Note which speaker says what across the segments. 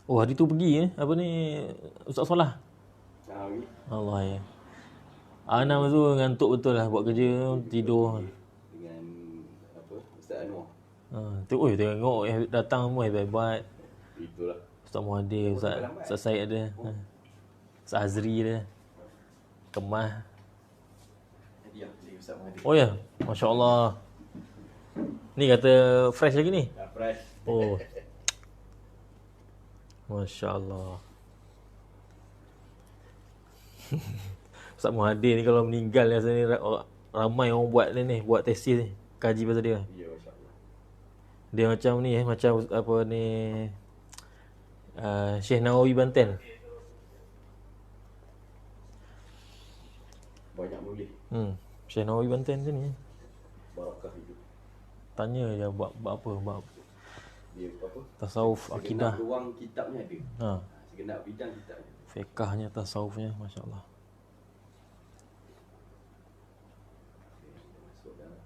Speaker 1: Oh, hari tu pergi apa ni Ustaz Solah.
Speaker 2: Hari
Speaker 1: Allah ya. Anam tu ngantuk betul lah buat kerja, tidur.
Speaker 2: dengan apa Ustaz Anwar.
Speaker 1: Tu oi tengok datang semua hebat-hebat.
Speaker 2: Itulah.
Speaker 1: Ustaz Muhadir, Ustaz Syed ada. Ustaz Azri ada. Kemah.
Speaker 2: Hadiah dari Ustaz Mahathir.
Speaker 1: Oh ya, masya-Allah. Ni kata fresh lagi ni.
Speaker 2: Dah fresh.
Speaker 1: Oh. Masya-Allah. Ustaz Muhadir ni kalau meninggal rasanya ramai orang buat ni, buat tesis ni, kaji pasal dia.
Speaker 2: Ya, masya-Allah.
Speaker 1: Dia macam ni macam apa ni Syekh Nawawi Banten.
Speaker 2: Banyak boleh.
Speaker 1: Syekh Nawawi Banten sini.
Speaker 2: Barakah hidup.
Speaker 1: Tanya je buat apa, bab
Speaker 2: Dia apa?
Speaker 1: tasawuf, akidah.
Speaker 2: Segenap ruang kitabnya ada.
Speaker 1: Ha,
Speaker 2: Segenap bidang kitabnya.
Speaker 1: fiqahnya, tasawufnya, masya-Allah.
Speaker 2: Masuk dalam.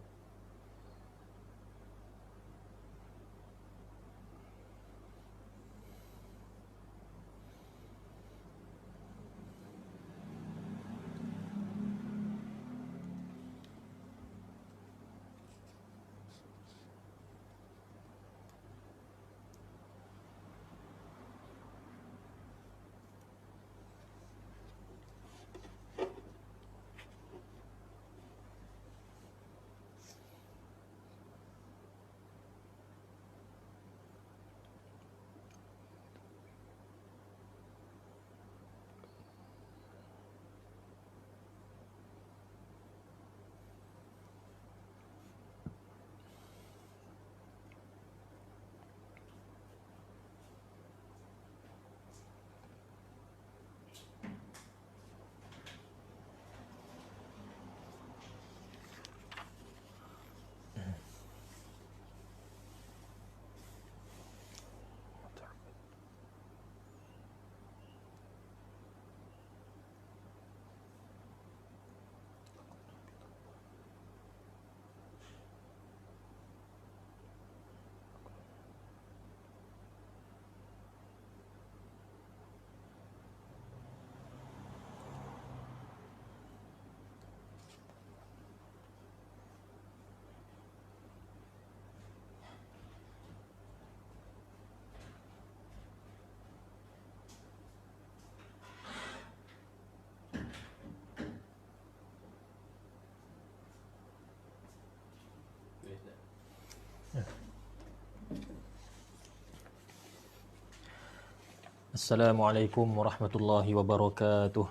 Speaker 1: Assalamualaikum warahmatullahi wabarakatuh.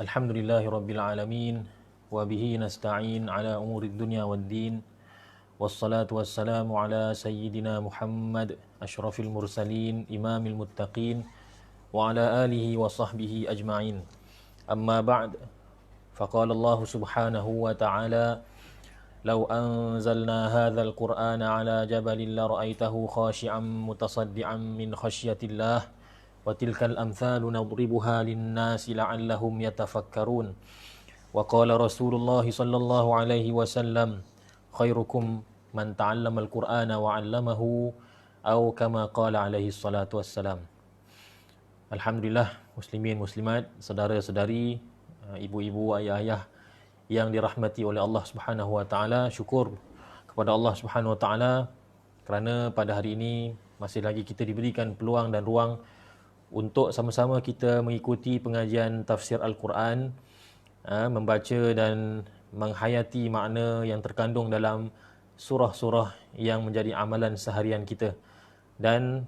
Speaker 1: Alhamdulillahirabbil alamin wa bihi nasta'in ala umurid dunya waddin. Wassalatu wassalamu ala sayyidina Muhammad asyrafil mursalin imamil muttaqin wa ala alihi wa sahbihi ajma'in. Amma ba'd. Faqala Allah subhanahu wa ta'ala لو أنزلنا هذا القرآن على جبل لرأيته خاشعا متصدعا من خشية الله وتلك الأمثال نضربها للناس لعلهم يتفكرون وقال رسول الله صلى الله عليه وسلم خيركم من تعلم القرآن وعلمه أو كما قال عليه الصلاة والسلام. Alhamdulillah, muslimin muslimat, saudara-saudari, ibu-ibu, ayah-ayah yang dirahmati oleh Allah Subhanahu wa taala, syukur kepada Allah Subhanahu wa taala kerana pada hari ini masih lagi kita diberikan peluang dan ruang untuk sama-sama kita mengikuti pengajian tafsir Al-Quran, membaca dan menghayati makna yang terkandung dalam surah-surah yang menjadi amalan seharian kita. Dan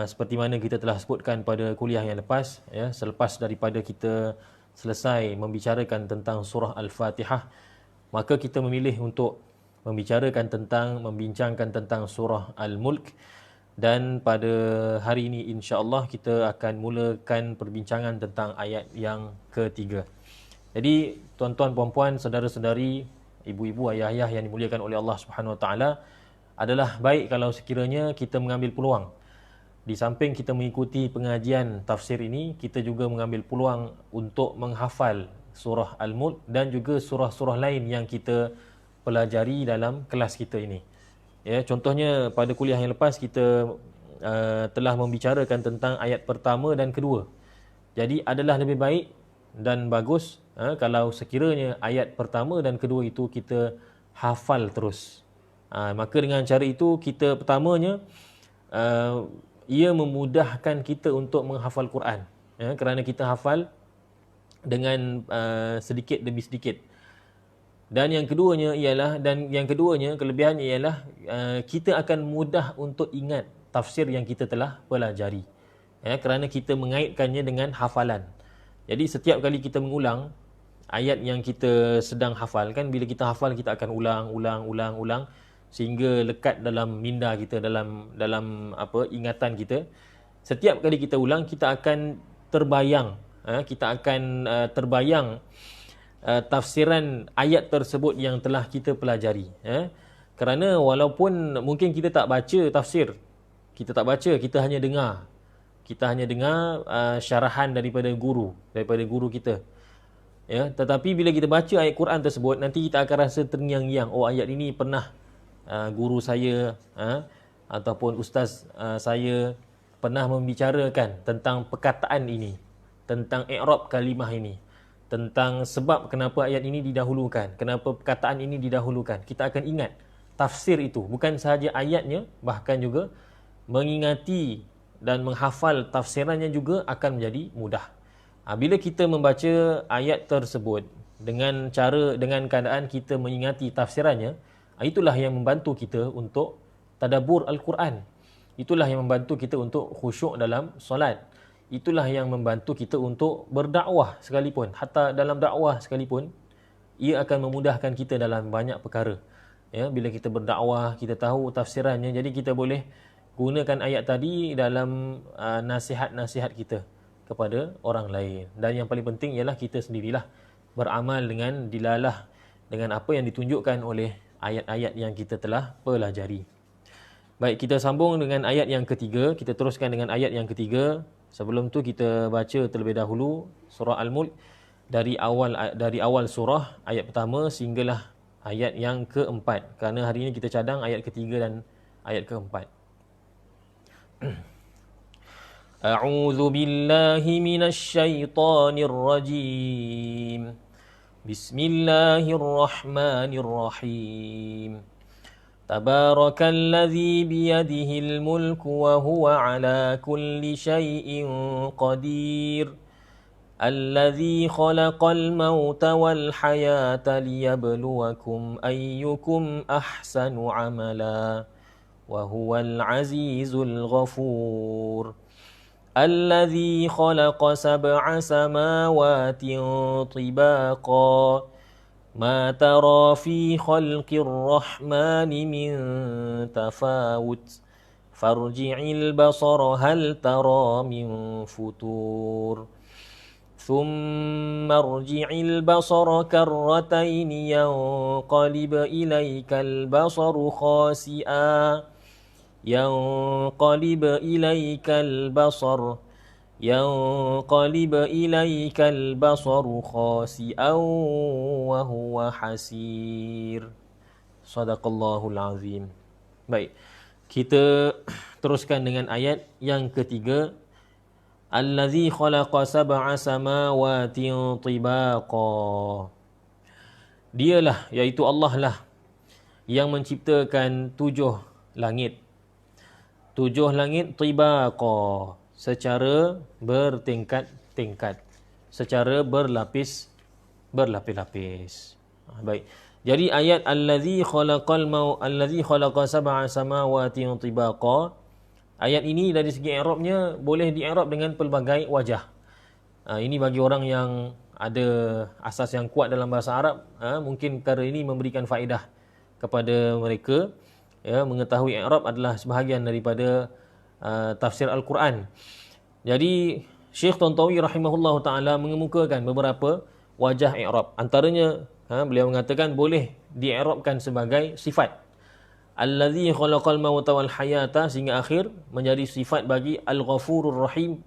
Speaker 1: seperti mana kita telah sebutkan pada kuliah yang lepas, ya, selepas daripada kita selesai membicarakan tentang surah Al-Fatihah, maka kita memilih untuk membincangkan tentang surah Al-Mulk. Dan pada hari ini insya-Allah kita akan mulakan perbincangan tentang ayat yang ketiga. Jadi tuan-tuan, puan-puan, saudara-saudari, ibu-ibu, ayah-ayah yang dimuliakan oleh Allah Subhanahu Wa Taala, adalah baik kalau sekiranya kita mengambil peluang. Di samping kita mengikuti pengajian tafsir ini, kita juga mengambil peluang untuk menghafal surah Al-Mulk dan juga surah-surah lain yang kita pelajari dalam kelas kita ini. Ya, contohnya pada kuliah yang lepas kita telah membicarakan tentang ayat pertama dan kedua. Jadi adalah lebih baik dan bagus kalau sekiranya ayat pertama dan kedua itu kita hafal terus. Maka dengan cara itu kita pertamanya ia memudahkan kita untuk menghafal Quran. Kerana kita hafal dengan sedikit demi sedikit. Dan yang keduanya kelebihannya ialah kita akan mudah untuk ingat tafsir yang kita telah pelajari. Kerana kita mengaitkannya dengan hafalan. Jadi setiap kali kita mengulang ayat yang kita sedang hafal, kan bila kita hafal kita akan ulang sehingga lekat dalam minda kita, dalam ingatan kita. Setiap kali kita ulang kita akan terbayang tafsiran ayat tersebut yang telah kita pelajari. Kerana walaupun mungkin kita tak baca tafsir, kita hanya dengar. Kita hanya dengar syarahan daripada guru kita. Tetapi bila kita baca ayat Quran tersebut, nanti kita akan rasa terngiang-ngiang. Oh, ayat ini pernah guru saya ataupun ustaz saya pernah membicarakan tentang perkataan ini, tentang i'rab kalimah ini, tentang sebab kenapa ayat ini didahulukan, kenapa perkataan ini didahulukan. Kita akan ingat tafsir itu, bukan sahaja ayatnya, bahkan juga mengingati dan menghafal tafsirannya juga akan menjadi mudah. Bila kita membaca ayat tersebut dengan keadaan kita mengingati tafsirannya, itulah yang membantu kita untuk tadabbur Al-Quran. Itulah yang membantu kita untuk khusyuk dalam solat. Itulah yang membantu kita untuk berdakwah sekalipun. Hatta dalam dakwah sekalipun, ia akan memudahkan kita dalam banyak perkara. Bila kita berdakwah, kita tahu tafsirannya, jadi kita boleh gunakan ayat tadi dalam nasihat-nasihat kita kepada orang lain. Dan yang paling penting ialah kita sendirilah beramal dengan dilalah dengan apa yang ditunjukkan oleh ayat-ayat yang kita telah pelajari. Baik, kita sambung dengan ayat yang ketiga. Kita teruskan dengan ayat yang ketiga. Sebelum tu kita baca terlebih dahulu surah Al-Mulk dari awal surah ayat pertama sehinggalah ayat yang keempat. Kerana hari ini kita cadang ayat ketiga dan ayat keempat. A'udzu billahi minasy syaithanir rajim. Bismillahirrahmanirrahim. Tabarakalladzi biyadihil mulku wa huwa ala kulli syai'in qadir. Alladzi khalaqal mauta wal hayata liyabluwakum ayyukum ahsanu amala. Wa huwal azizul ghafur. Alladzi khalaqa sab'a samawati tibaqa. ما ترى في خلق الرحمن من تفاوت فارجع البصر هل ترى من فتور ثم ارجع البصر كرتين ينقلب إليك البصر خاسئا ينقلب إليك البصر خاسئا وهو حسير. Sadaqallahul azim. Baik, kita teruskan dengan ayat yang ketiga. Allazi khalaqa sab'a samawatin tibaqa. Dialah, iaitu Allah lah yang menciptakan 7 langit. 7 langit tibaqa, secara bertingkat-tingkat, secara berlapis-lapis. Baik. Jadi ayat allazi khalaqa sab'a samawati tibaqa, ayat ini dari segi i'rabnya boleh di-i'rab dengan pelbagai wajah. Ini bagi orang yang ada asas yang kuat dalam bahasa Arab, mungkin perkara ini memberikan faedah kepada mereka. Mengetahui i'rab adalah sebahagian daripada tafsir Al-Quran. Jadi Syekh Tantawi rahimahullah ta'ala mengemukakan beberapa wajah i'rab. Antaranya beliau mengatakan boleh di-i'rabkan sebagai sifat. Allazi khalaqal mauta wal hayata, sehingga akhir menjadi sifat bagi Al-Ghafurur Rahim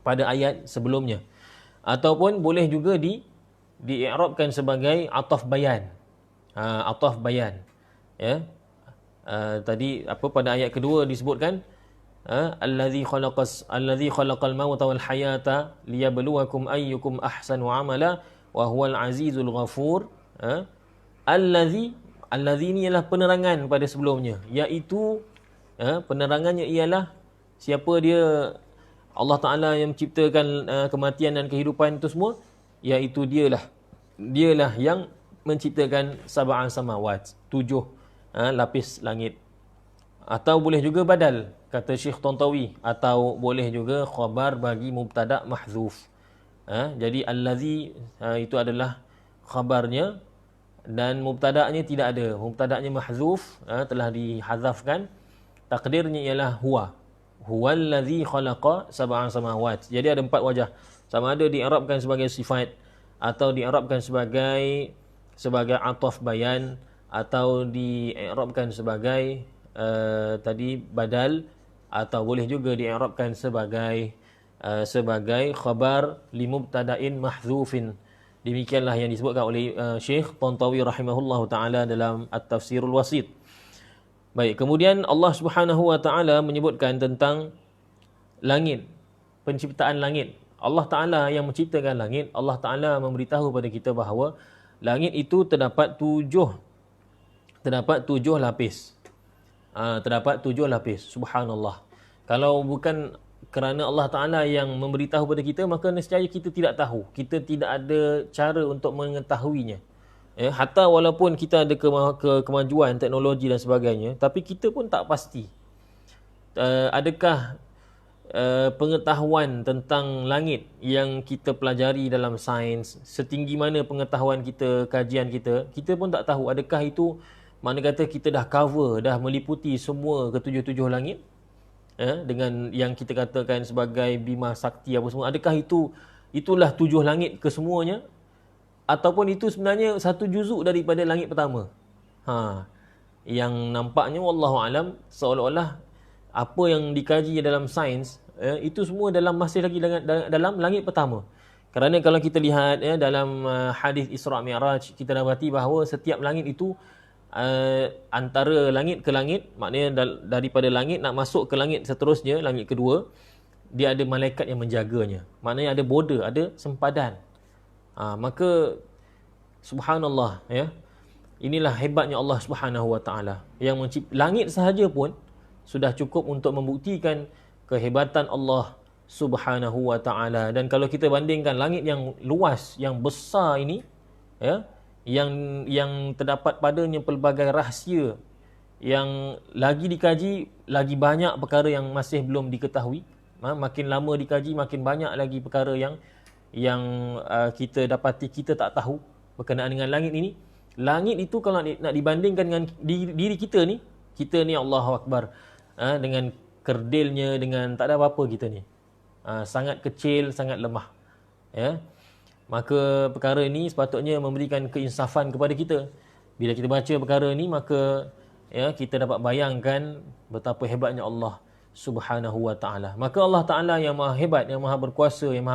Speaker 1: pada ayat sebelumnya. Ataupun boleh juga di-i'rabkan sebagai ataf bayan. Ataf bayan. Tadi pada ayat kedua disebutkan Allazi khalaqal mauta wal hayata liyabluwakum ayyukum ahsanu amala wa huwal azizul ghafur. Allazi ni ialah penerangan pada sebelumnya, iaitu penerangannya ialah siapa dia, Allah Ta'ala yang menciptakan kematian dan kehidupan itu semua, iaitu dialah yang menciptakan sab'an samawat, 7 lapis langit. Atau boleh juga badal, kata Syekh Tantawi, atau boleh juga khabar bagi mubtada' mahzuf. Jadi allazi itu adalah khabarnya dan mubtada'nya tidak ada. Mubtada'nya mahzuf, telah dihazafkan. Takdirnya ialah huwa. Huwallazi khalaqa sab'an samawat. Jadi ada 4 wajah. Sama ada di'irabkan sebagai sifat, atau di'irabkan sebagai ataf bayan, atau di'irabkan sebagai tadi badal, atau boleh juga di'irabkan sebagai khabar li mubtada'in mahzufin. Demikianlah yang disebutkan oleh Syekh Tantawi rahimahullahu taala dalam At-Tafsirul Wasit. Baik, kemudian Allah Subhanahu wa taala menyebutkan tentang langit, penciptaan langit. Allah Taala yang menciptakan langit, Allah Taala memberitahu pada kita bahawa langit itu terdapat 7 lapis. Terdapat 7 lapis. Subhanallah. Kalau bukan kerana Allah Ta'ala yang memberitahu pada kita, maka nescaya kita tidak tahu. Kita tidak ada cara untuk mengetahuinya. Hatta walaupun kita ada kemajuan teknologi dan sebagainya, tapi kita pun tak pasti. Adakah pengetahuan tentang langit yang kita pelajari dalam sains, setinggi mana pengetahuan kita, kajian kita, kita pun tak tahu. Adakah itu mana kata kita dah cover, dah meliputi semua ke-7 langit? Dengan yang kita katakan sebagai bima sakti apa semua, adakah itulah 7 langit kesemuanya, ataupun itu sebenarnya satu juzuk daripada langit pertama? Yang nampaknya wallahu alam seolah-olah apa yang dikaji dalam sains itu semua masih lagi dalam langit pertama. Kerana kalau kita lihat dalam hadis Isra Mi'raj, kita dapati bahawa setiap langit itu antara langit ke langit, maknanya daripada langit nak masuk ke langit seterusnya, langit kedua, dia ada malaikat yang menjaganya. Maknanya ada border, ada sempadan. Maka subhanallah, inilah hebatnya Allah Subhanahu wa taala yang mencipta langit sahaja pun sudah cukup untuk membuktikan kehebatan Allah Subhanahu wa taala. Dan kalau kita bandingkan langit yang luas, yang besar ini, yang terdapat padanya pelbagai rahsia yang lagi dikaji, lagi banyak perkara yang masih belum diketahui. Makin lama dikaji, makin banyak lagi perkara yang kita dapati kita tak tahu berkenaan dengan langit ini. Langit itu kalau nak dibandingkan dengan diri kita ni Allahu Akbar, dengan kerdilnya, dengan tak ada apa-apa kita ni, sangat kecil, sangat lemah. Maka perkara ini sepatutnya memberikan keinsafan kepada kita. Bila kita baca perkara ini, maka kita dapat bayangkan betapa hebatnya Allah Subhanahu wa taala. Maka Allah Taala yang maha hebat, yang maha berkuasa, yang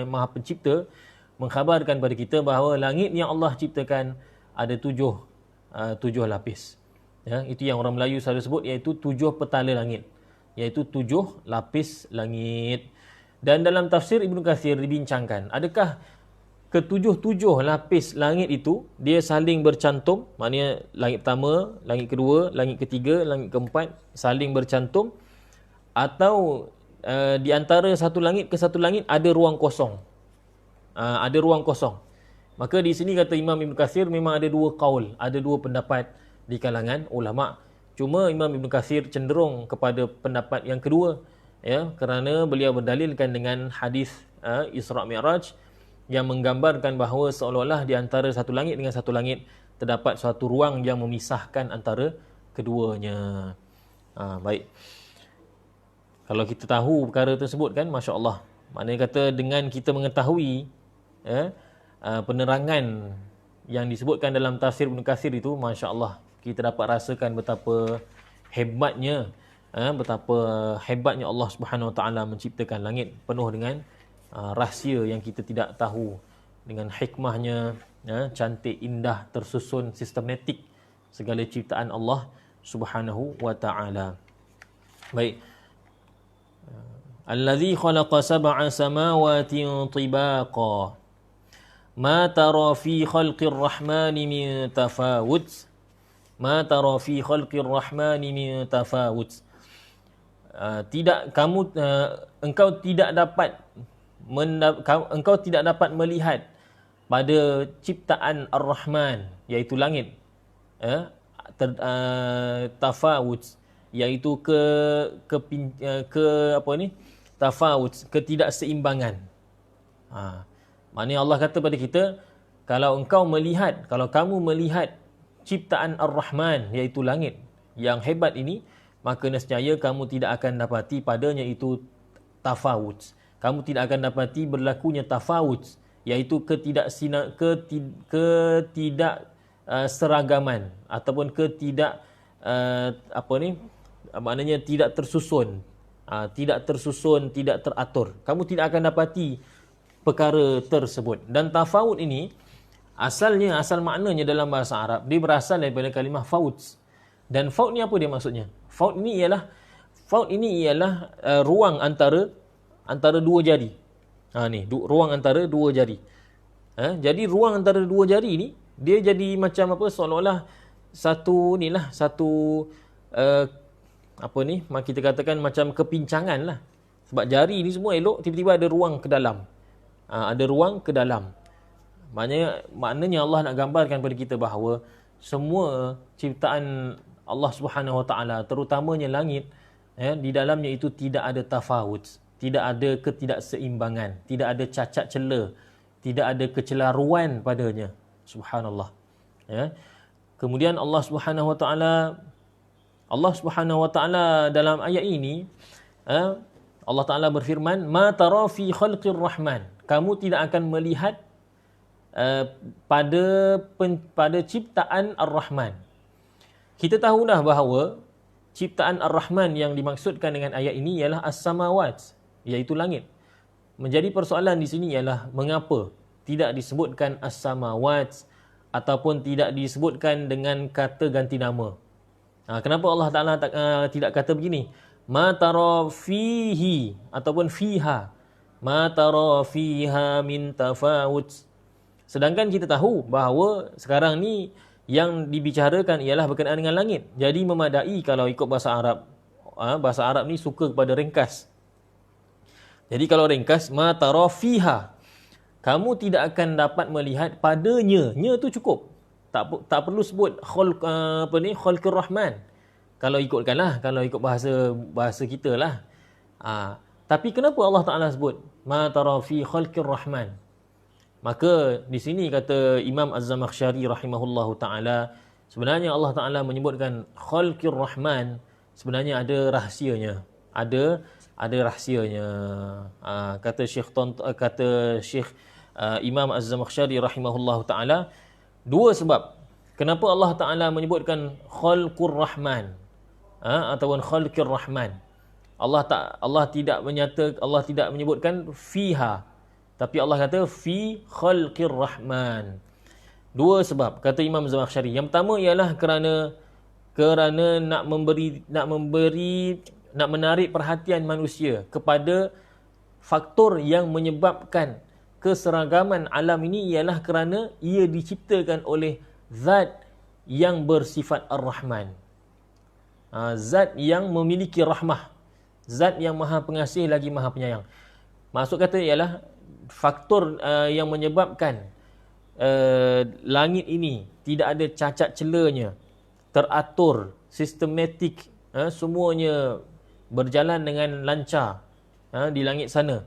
Speaker 1: maha pencipta, mengkhabarkan pada kita bahawa langit yang Allah ciptakan ada 7 lapis. Itu yang orang Melayu selalu sebut, iaitu 7 petala langit, iaitu 7 lapis langit. Dan dalam tafsir Ibnu Katsir dibincangkan, adakah ke-7 lapis langit itu dia saling bercantum, maknanya langit pertama, langit kedua, langit ketiga, langit keempat saling bercantum, atau di antara satu langit ke satu langit ada ruang kosong. Ada ruang kosong. Maka di sini kata Imam Ibn Katsir memang ada 2 qaul, ada 2 pendapat di kalangan ulama. Cuma Imam Ibn Katsir cenderung kepada pendapat yang kedua, kerana beliau berdalilkan dengan hadis Isra Mi'raj yang menggambarkan bahawa seolah-olah di antara satu langit dengan satu langit terdapat suatu ruang yang memisahkan antara keduanya. Baik. Kalau kita tahu perkara tersebut kan, masya-Allah. Maknanya kata dengan kita mengetahui penerangan yang disebutkan dalam tafsir Ibn Katsir itu, masya-Allah, kita dapat rasakan betapa hebatnya Allah Subhanahu wa taala menciptakan langit penuh dengan rahsia yang kita tidak tahu, dengan hikmahnya, cantik, indah, tersusun, sistematik segala ciptaan Allah Subhanahu wa taala. Baik. Allazi khalaqa sab'a samawatin tibaqa. Ma tara fi khalqir rahmani min tafawut. Ma tara fi khalqir rahmani min tafawut. Engkau tidak dapat melihat pada ciptaan Ar-Rahman, iaitu langit, tafawut, iaitu tafawut, ketidakseimbangan. Maknanya Allah kata pada kita, kalau kamu melihat ciptaan Ar-Rahman, iaitu langit yang hebat ini, maka nescaya kamu tidak akan dapati padanya itu tafawut. Kamu tidak akan dapati berlakunya tafawut, iaitu seragaman ataupun maknanya tidak tersusun, tidak teratur. Kamu tidak akan dapati perkara tersebut. Dan tafawut ini asal maknanya dalam bahasa Arab, dia berasal daripada kalimah faut. Dan faut ni apa dia maksudnya? Faut ini ialah ruang antara dua jari. Ruang antara dua jari. Jadi ruang antara dua jari ni dia jadi macam seolah-olah kita katakan macam kepincangan lah. Sebab jari ni semua elok, tiba-tiba ada ruang ke dalam. Maknanya Allah nak gambarkan kepada kita bahawa semua ciptaan Allah Subhanahu Wa Taala, terutamanya langit, di dalamnya itu tidak ada tafawut, tidak ada ketidakseimbangan, tidak ada cacat cela, tidak ada kecelaruan padanya. Subhanallah. Kemudian Allah Subhanahu Wa Taala dalam ayat ini, Allah Taala berfirman, "Ma tara fi khalqir rahman." Kamu tidak akan melihat pada ciptaan Ar-Rahman. Kita tahu dah bahawa ciptaan Ar-Rahman yang dimaksudkan dengan ayat ini ialah as-samawat, iaitu langit. Menjadi persoalan di sini ialah mengapa tidak disebutkan as-samawat ataupun tidak disebutkan dengan kata ganti nama. Kenapa Allah Ta'ala tidak kata begini? Ma tara fihi ataupun fiha. Ma tara fiha min tafawut. Sedangkan kita tahu bahawa sekarang ni yang dibicarakan ialah berkenaan dengan langit. Jadi memadai kalau ikut bahasa Arab. Bahasa Arab ni suka kepada ringkas. Jadi kalau ringkas, ma tara fiha. Kamu tidak akan dapat melihat padanya. Nya tu cukup. Tak perlu sebut khalqur rahman. Kalau ikutkanlah, kalau ikut bahasa kita lah. Tapi kenapa Allah Taala sebut ma tara fi khalqir rahman? Maka di sini kata Imam Az-Zamakhsyari rahimahullahu taala, sebenarnya Allah Taala menyebutkan khalqir rahman, sebenarnya ada rahsianya. Ada rahsianya. Kata Syekh Imam Az-Zamakhsyari rahimahullahu taala, dua sebab kenapa Allah Taala menyebutkan khalqur rahman ataupun khalqir rahman. Allah tidak menyebutkan fiha, tapi Allah kata fi khalqir rahman. Dua sebab kata Imam Zamakhsyari. Yang pertama ialah kerana nak menarik perhatian manusia kepada faktor yang menyebabkan keseragaman alam ini ialah kerana ia diciptakan oleh zat yang bersifat Ar-Rahman. Zat yang memiliki rahmah, zat yang maha pengasih lagi maha penyayang. Maksud kata ialah faktor yang menyebabkan langit ini tidak ada cacat celanya, teratur, sistematik, semuanya berjalan dengan lancar di langit sana.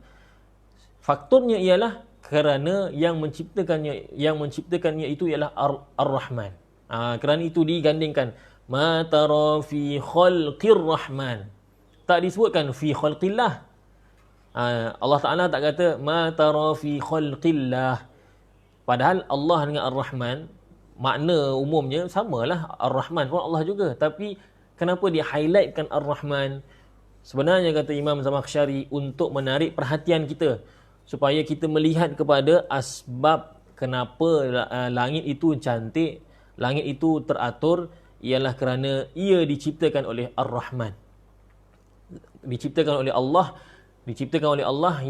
Speaker 1: Faktornya ialah kerana yang menciptakannya itu ialah Ar-Rahman. Kerana itu digandingkan ma tara fi khalqir rahman. Tak disebutkan fi khalqillah. Allah Ta'ala tak kata ma tara fi khalqillah. Padahal Allah dengan Ar-Rahman makna umumnya samalah. Ar-Rahman pun Allah juga. Tapi kenapa dia highlightkan Ar-Rahman? Sebenarnya kata Imam Zamakhsyari untuk menarik perhatian kita supaya kita melihat kepada asbab kenapa langit itu cantik, langit itu teratur, ialah kerana ia diciptakan oleh Ar-Rahman. Diciptakan oleh Allah Diciptakan oleh Allah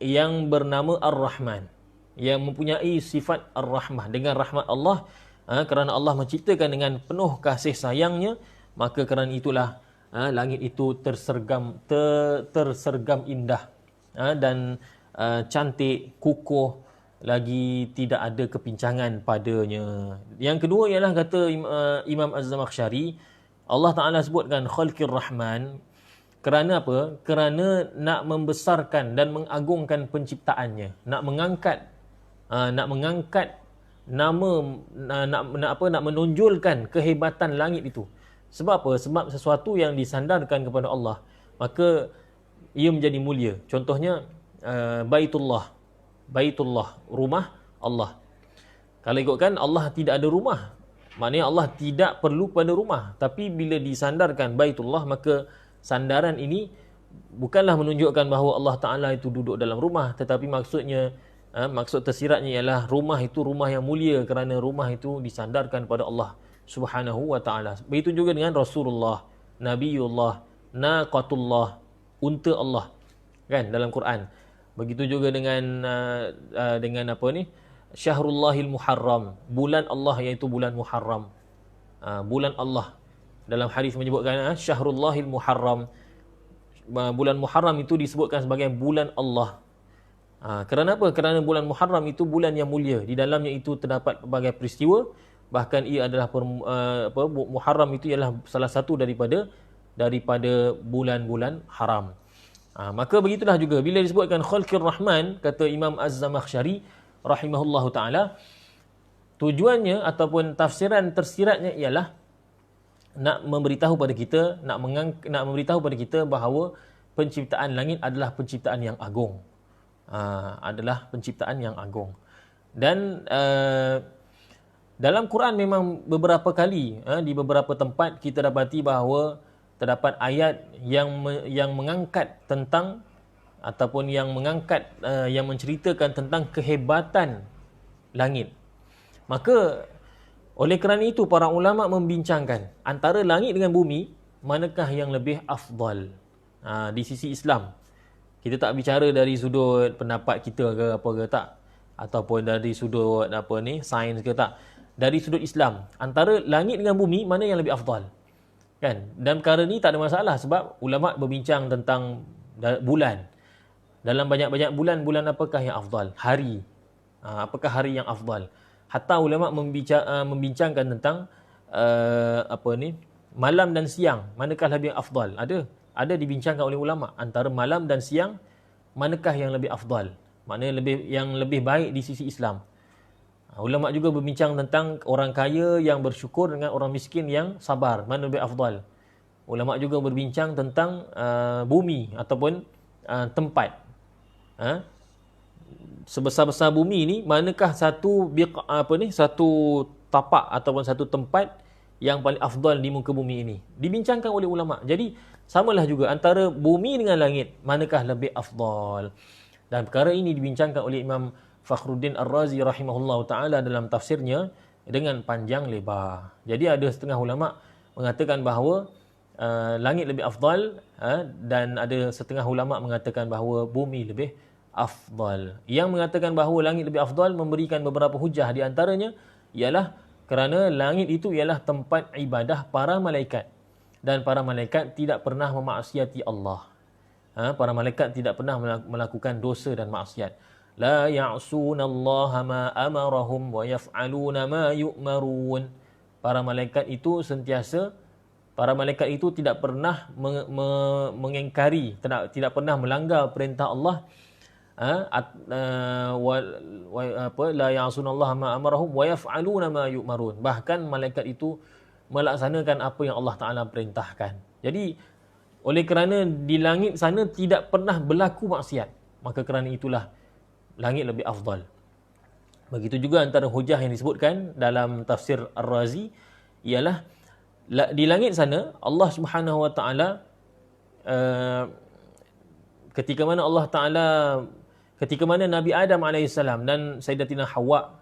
Speaker 1: yang bernama Ar-Rahman, yang mempunyai sifat Ar-Rahmah. Dengan rahmat Allah, kerana Allah menciptakan dengan penuh kasih sayangnya, maka kerana itulah langit itu tersergam indah, dan cantik, kukuh, lagi tidak ada kepincangan padanya. Yang kedua ialah kata Imam Az-Zamakhsyari, Allah Ta'ala sebutkan Khalqir Rahman kerana apa? Kerana nak membesarkan dan mengagungkan penciptaannya, nak mengangkat nak menonjolkan kehebatan langit itu. Sebab apa? Sebab sesuatu yang disandarkan kepada Allah, maka ia menjadi mulia. Contohnya Baitullah, rumah Allah. Kalau ikutkan Allah tidak ada rumah, maknanya Allah tidak perlu pada rumah. Tapi bila disandarkan Baitullah, maka sandaran ini bukanlah menunjukkan bahawa Allah Ta'ala itu duduk dalam rumah, tetapi maksud tersiratnya ialah rumah itu rumah yang mulia, kerana rumah itu disandarkan pada Allah Subhanahu wa Ta'ala. Begitu juga dengan Rasulullah, Nabiullah, Naqatullah, unta Allah, kan, dalam Quran. Begitu juga dengan apa ni, Syahrullahil Muharram, bulan Allah, iaitu bulan Muharram. Bulan Allah, dalam hadis menyebutkan Syahrullahil Muharram, bulan Muharram itu disebutkan sebagai bulan Allah. Kerana apa? Kerana bulan Muharram itu bulan yang mulia. Di dalamnya itu terdapat pelbagai peristiwa. Bahkan ia adalah Muharram itu ialah salah satu daripada bulan-bulan haram. Maka begitulah juga bila disebutkan Khalqir Rahman, kata Imam Az-Zamakhsyari rahimahullahu ta'ala, tujuannya ataupun tafsiran tersiratnya ialah nak memberitahu pada kita, nak memberitahu pada kita bahawa penciptaan langit adalah penciptaan yang agung. Dan dalam Quran memang beberapa kali, di beberapa tempat kita dapati bahawa terdapat ayat yang mengangkat tentang ataupun yang menceritakan tentang kehebatan langit. Maka oleh kerana itu para ulama membincangkan antara langit dengan bumi, manakah yang lebih afdal di sisi Islam. Kita tak bicara dari sudut pendapat kita ke apa ke, tak, ataupun dari sudut sains ke, tak. Dari sudut Islam, antara langit dengan bumi, mana yang lebih afdal, kan? Dan perkara ni tak ada masalah, sebab ulama berbincang tentang bulan. Dalam banyak-banyak bulan apakah yang afdal? Hari, apakah hari yang afdal? Hatta ulama membincangkan tentang malam dan siang, manakah lebih afdal? Ada dibincangkan oleh ulama antara malam dan siang, manakah yang lebih afdal, maknanya yang lebih baik di sisi Islam. Ulama juga berbincang tentang orang kaya yang bersyukur dengan orang miskin yang sabar, mana lebih afdal. Ulama juga berbincang tentang bumi ataupun tempat. Sebesar-besar bumi ini, manakah satu tapak ataupun satu tempat yang paling afdal di muka bumi ini. Dibincangkan oleh ulama. Jadi samalah juga antara bumi dengan langit, manakah lebih afdal. Dan perkara ini dibincangkan oleh Imam Fakhruddin Ar-Razi rahimahullahu ta'ala dalam tafsirnya dengan panjang lebar. Jadi ada setengah ulama mengatakan bahawa langit lebih afdal, dan ada setengah ulama mengatakan bahawa bumi lebih afdal. Yang mengatakan bahawa langit lebih afdal memberikan beberapa hujah, di antaranya ialah kerana langit itu ialah tempat ibadah para malaikat, dan para malaikat tidak pernah memaksiati Allah. Para malaikat tidak pernah melakukan dosa dan maksiat. La ya'sunallaha ma amarahum wa yaf'aluna ma yu'marun. Para malaikat itu tidak pernah mengingkari, tidak pernah melanggar perintah Allah. La ya'sunallaha ma amarahum wa yaf'aluna ma yu'marun. Bahkan malaikat itu melaksanakan apa yang Allah Ta'ala perintahkan. Jadi oleh kerana di langit sana tidak pernah berlaku maksiat, maka kerana itulah langit lebih afdal. Begitu juga antara hujah yang disebutkan dalam tafsir Ar-Razi ialah di langit sana Allah Subhanahu wa Ta'ala, ketika mana Nabi Adam alaihissalam dan Sayyidatina Hawa,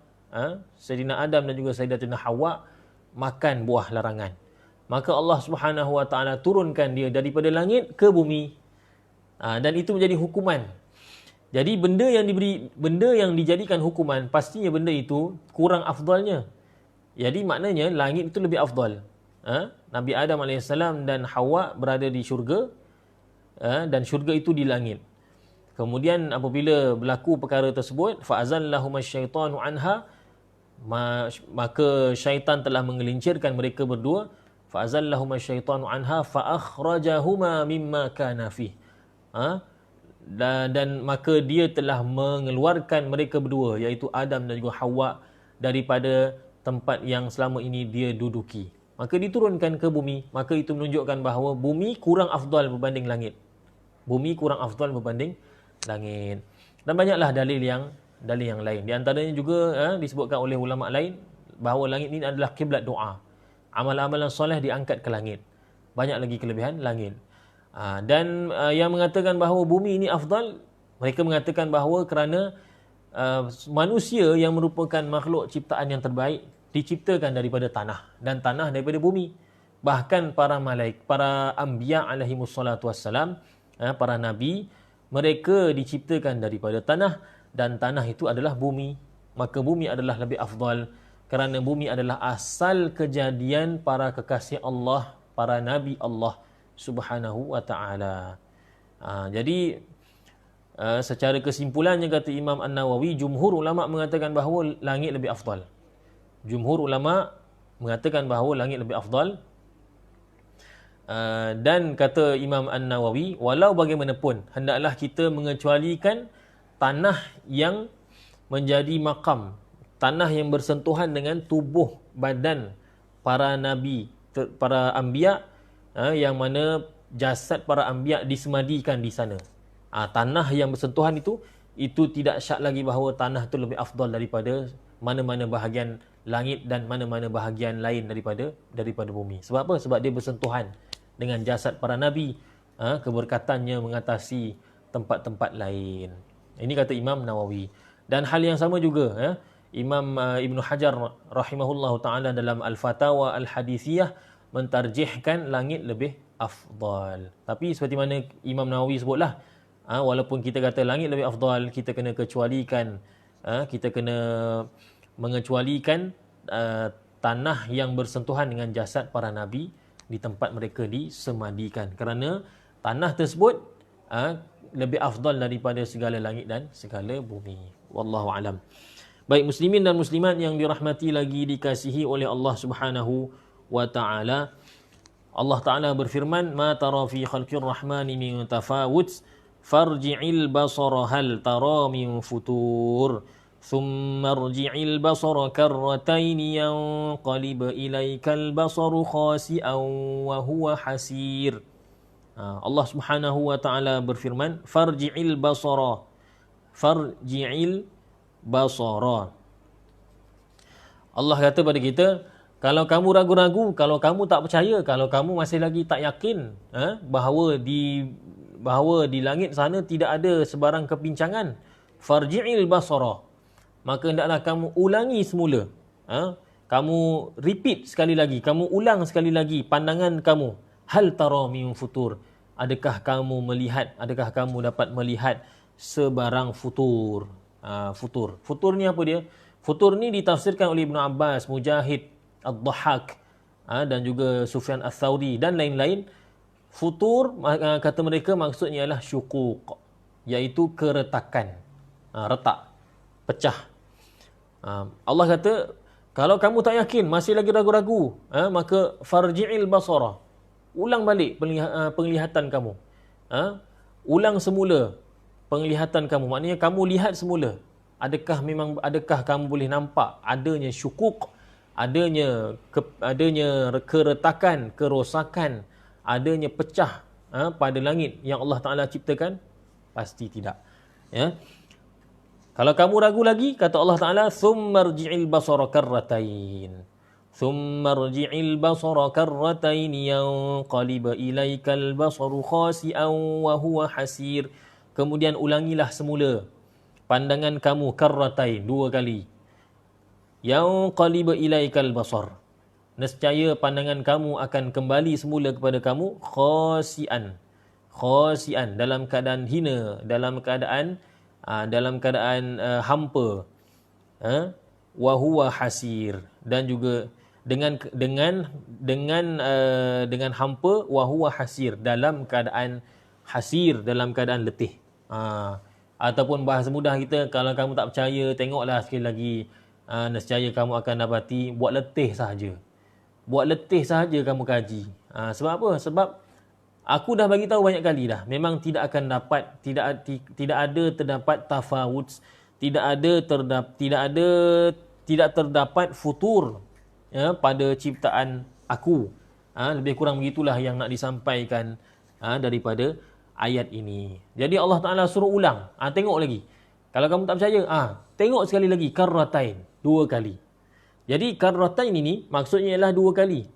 Speaker 1: Sayyidina Adam dan juga Sayyidatina Hawa makan buah larangan, maka Allah Subhanahu wa Ta'ala turunkan dia daripada langit ke bumi. Dan itu menjadi hukuman. Jadi benda yang dijadikan hukuman, pastinya benda itu kurang afdalnya. Jadi maknanya langit itu lebih afdal. Nabi Adam AS dan Hawa berada di syurga, dan syurga itu di langit. Kemudian apabila berlaku perkara tersebut, fa'azallahuma syaitanu anha, maka syaitan telah menggelincirkan mereka berdua. Fa'azallahuma syaitanu anha fa'akhrajahuma mimma kana fih. Dan maka dia telah mengeluarkan mereka berdua, iaitu Adam dan juga Hawa, daripada tempat yang selama ini dia duduki. Maka diturunkan ke bumi. Maka itu menunjukkan bahawa bumi kurang afdal berbanding langit. Bumi kurang afdal berbanding langit. Dan banyaklah dalil yang lain. Di antaranya juga disebutkan oleh ulama lain bahawa langit ini adalah kiblat doa. Amalan-amalan soleh diangkat ke langit. Banyak lagi kelebihan langit. Dan yang mengatakan bahawa bumi ini afdal, mereka mengatakan bahawa kerana manusia yang merupakan makhluk ciptaan yang terbaik diciptakan daripada tanah, dan tanah daripada bumi. Bahkan para malaik, para anbiya alaihimus salatu wassalam, para nabi, mereka diciptakan daripada tanah, dan tanah itu adalah bumi. Maka bumi adalah lebih afdal kerana bumi adalah asal kejadian para kekasih Allah, para nabi Allah Subhanahu wa ta'ala. Jadi secara kesimpulannya, kata Imam An-Nawawi, jumhur ulama mengatakan bahawa langit lebih afdal. Jumhur ulama mengatakan bahawa langit lebih afdal. Dan kata Imam An-Nawawi, walau bagaimanapun hendaklah kita mengecualikan tanah yang menjadi makam, tanah yang bersentuhan dengan tubuh badan para nabi, para anbiya, yang mana jasad para anbiya disemadikan di sana. Tanah yang bersentuhan itu tidak syak lagi bahawa tanah itu lebih afdal daripada mana-mana bahagian langit dan mana-mana bahagian lain daripada bumi. Sebab apa? Sebab dia bersentuhan dengan jasad para nabi. Keberkatannya mengatasi tempat-tempat lain. Ini kata Imam Nawawi. Dan hal yang sama juga Imam Ibn Hajar rahimahullahu ta'ala dalam Al-Fatawa Al-Hadithiyah mentarjihkan langit lebih afdal. Tapi seperti mana Imam Nawawi sebutlah, walaupun kita kata langit lebih afdal, kita kena kecualikan, kita kena mengecualikan tanah yang bersentuhan dengan jasad para nabi di tempat mereka disemadikan, kerana tanah tersebut lebih afdal daripada segala langit dan segala bumi. Wallahu alam. Baik muslimin dan muslimat yang dirahmati lagi dikasihi oleh Allah Subhanahu wa ta'ala. Allah Ta'ala berfirman, ma tara fi khalqir rahmani min tafawut farji'il basara hal tara min futur thumma rji'il basara karrataini yanqalib ilaikal basaru khasi'an wa huwa hasir. Allah Subhanahu wa ta'ala berfirman, farji'il basara, farji'il basara. Allah kata pada kita, kalau kamu ragu-ragu, kalau kamu tak percaya, kalau kamu masih lagi tak yakin bahawa di langit sana tidak ada sebarang kepincangan, farji'il basara, maka hendaklah kamu ulangi semula. Kamu repeat sekali lagi, kamu ulang sekali lagi pandangan kamu. Hal tara min futur, adakah kamu melihat, adakah kamu dapat melihat sebarang futur? Futur ni apa dia? Futur ni ditafsirkan oleh Ibn Abbas, Mujahid, Ad-Dhahhak, dan juga Sufyan Ats-Tsauri dan lain-lain. Futur, kata mereka, maksudnya ialah syuquq, iaitu keretakan, retak, pecah. Allah kata, kalau kamu tak yakin, masih lagi ragu-ragu, maka farji'il basara, ulang balik penglihatan kamu. Ulang semula penglihatan kamu, maknanya kamu lihat semula. Adakah kamu boleh nampak adanya syuquq, adanya keretakan, kerosakan, adanya pecah pada langit yang Allah Ta'ala ciptakan? Pasti tidak. Kalau kamu ragu lagi, kata Allah Ta'ala, thumma rji'il basara karratain, thumma rji'il basara karratain yanqalib ilaikal basaru khasi'an wa huwa hasir. Kemudian ulangilah semula pandangan kamu karratain, 2 kali. Yanqalib ilaikal basar, nescaya pandangan kamu akan kembali semula kepada kamu khasi'an. khasian, dalam keadaan hina, dalam keadaan hampa, wa huwa hasir, dan juga dengan hampa, wa huwa hasir, dalam keadaan hasir, dalam keadaan letih. Ataupun bahasa mudah kita, kalau kamu tak percaya, tengoklah sekali lagi, nescaya kamu akan dapati buat letih sahaja. Buat letih sahaja kamu kaji. Sebab apa? Sebab aku dah bagi tahu banyak kali dah, memang tidak akan dapat, tidak ada terdapat tafawut, tidak terdapat futur, pada ciptaan aku. Lebih kurang begitulah yang nak disampaikan daripada ayat ini. Jadi Allah Ta'ala suruh ulang. Tengok lagi. Kalau kamu tak percaya, tengok sekali lagi. Karratain. 2 kali. Jadi karratain ini maksudnya ialah 2 kali.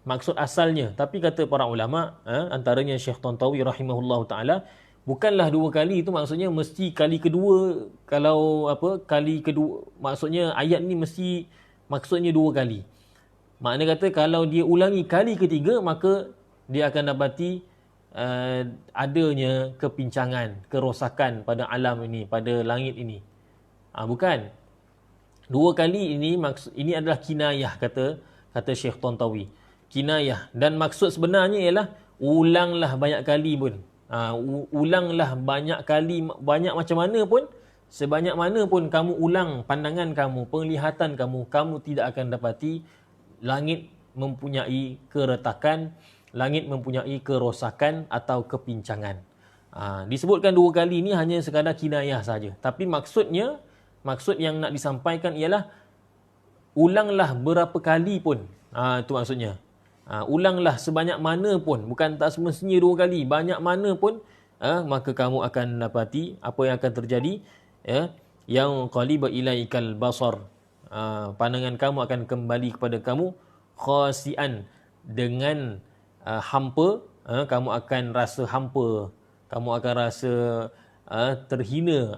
Speaker 1: Maksud asalnya. Tapi kata para ulama, antaranya Syekh Tantawi rahimahullah ta'ala, bukanlah 2 kali itu maksudnya mesti kali kedua. Kali kedua, maksudnya ayat ni mesti maksudnya 2 kali. Maknanya kata kalau dia ulangi kali ketiga, maka dia akan dapati adanya kepincangan, kerosakan pada alam ini, pada langit ini. Bukan. 2 kali ini adalah kinayah, kata Syekh Tantawi. Kinayah, dan maksud sebenarnya ialah ulanglah banyak kali pun. Ulanglah banyak kali, banyak macam mana pun, sebanyak mana pun kamu ulang pandangan kamu, penglihatan kamu, kamu tidak akan dapati langit mempunyai keretakan, langit mempunyai kerosakan atau kepincangan. Disebutkan 2 kali ini hanya sekadar kinayah saja. Tapi maksud yang nak disampaikan ialah ulanglah berapa kali pun. Itu maksudnya. Ulanglah sebanyak mana pun. Bukan tak semestinya 2 kali. Banyak mana pun, maka kamu akan dapati apa yang akan terjadi. Yang qaliba ilaikal basar. Pandangan kamu akan kembali kepada kamu. Khasian, dengan hampa, kamu akan rasa hampa, kamu akan rasa terhina.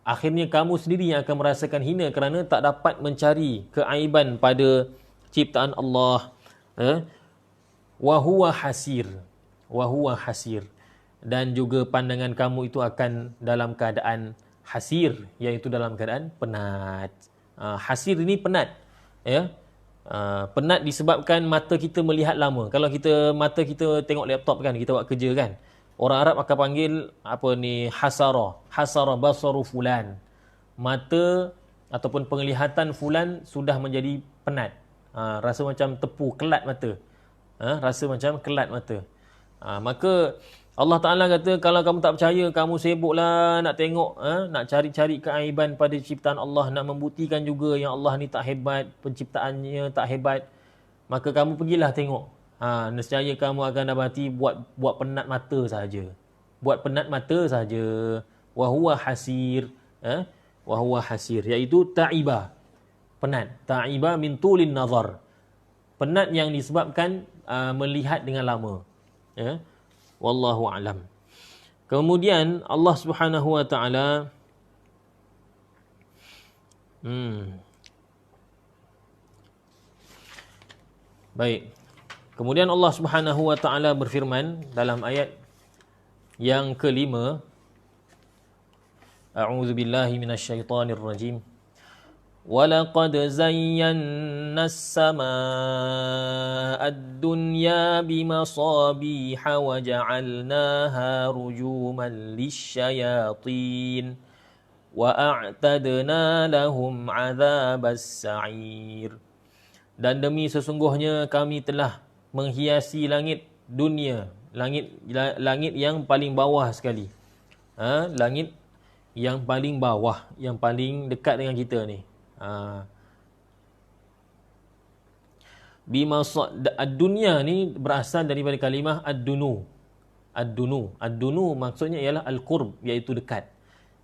Speaker 1: Akhirnya kamu sendiri yang akan merasakan hina kerana tak dapat mencari keaiban pada ciptaan Allah. Wa huwa hasir, dan juga pandangan kamu itu akan dalam keadaan hasir, iaitu dalam keadaan penat. Hasir ini penat, penat disebabkan mata kita melihat lama. Kalau mata kita tengok laptop kan, kita buat kerja kan, orang Arab akan panggil hasara basaru fulan. Mata ataupun penglihatan fulan sudah menjadi penat. Rasa macam tepu, kelat mata. Maka Allah Ta'ala kata, kalau kamu tak percaya, kamu sibuklah nak tengok, nak cari-cari keaiban pada ciptaan Allah, nak membuktikan juga yang Allah ni tak hebat, penciptaannya tak hebat, maka kamu pergilah tengok. Nescaya kamu akan dapati buat penat mata saja. Wa huwa hasir, iaitu ta'iba, penat. Ta'iba min tulin nazar, penat yang disebabkan melihat dengan lama. Wallahu a'lam. Kemudian Allah Subhanahu wa taala baik. Kemudian Allah Subhanahu wa taala berfirman dalam ayat yang kelima, A'udzu billahi minasyaitonir rajim. وَلَقَدْ زَيَّنَّا السَّمَاءَ الدُّنْيَا بِمَصَابِيحَ وَجَعَلْنَاهَا رُجُومًا لِلشَّيَاطِينِ وَأَعْتَدْنَا لَهُمْ عَذَابَ السَّعِيرِ. Dan demi sesungguhnya kami telah menghiasi langit dunia, langit yang paling bawah sekali. Langit yang paling bawah, yang paling dekat dengan kita ni. Ad-dunya ni berasal daripada kalimah ad-dunu. Ad-dunu maksudnya ialah al-qurb, iaitu dekat.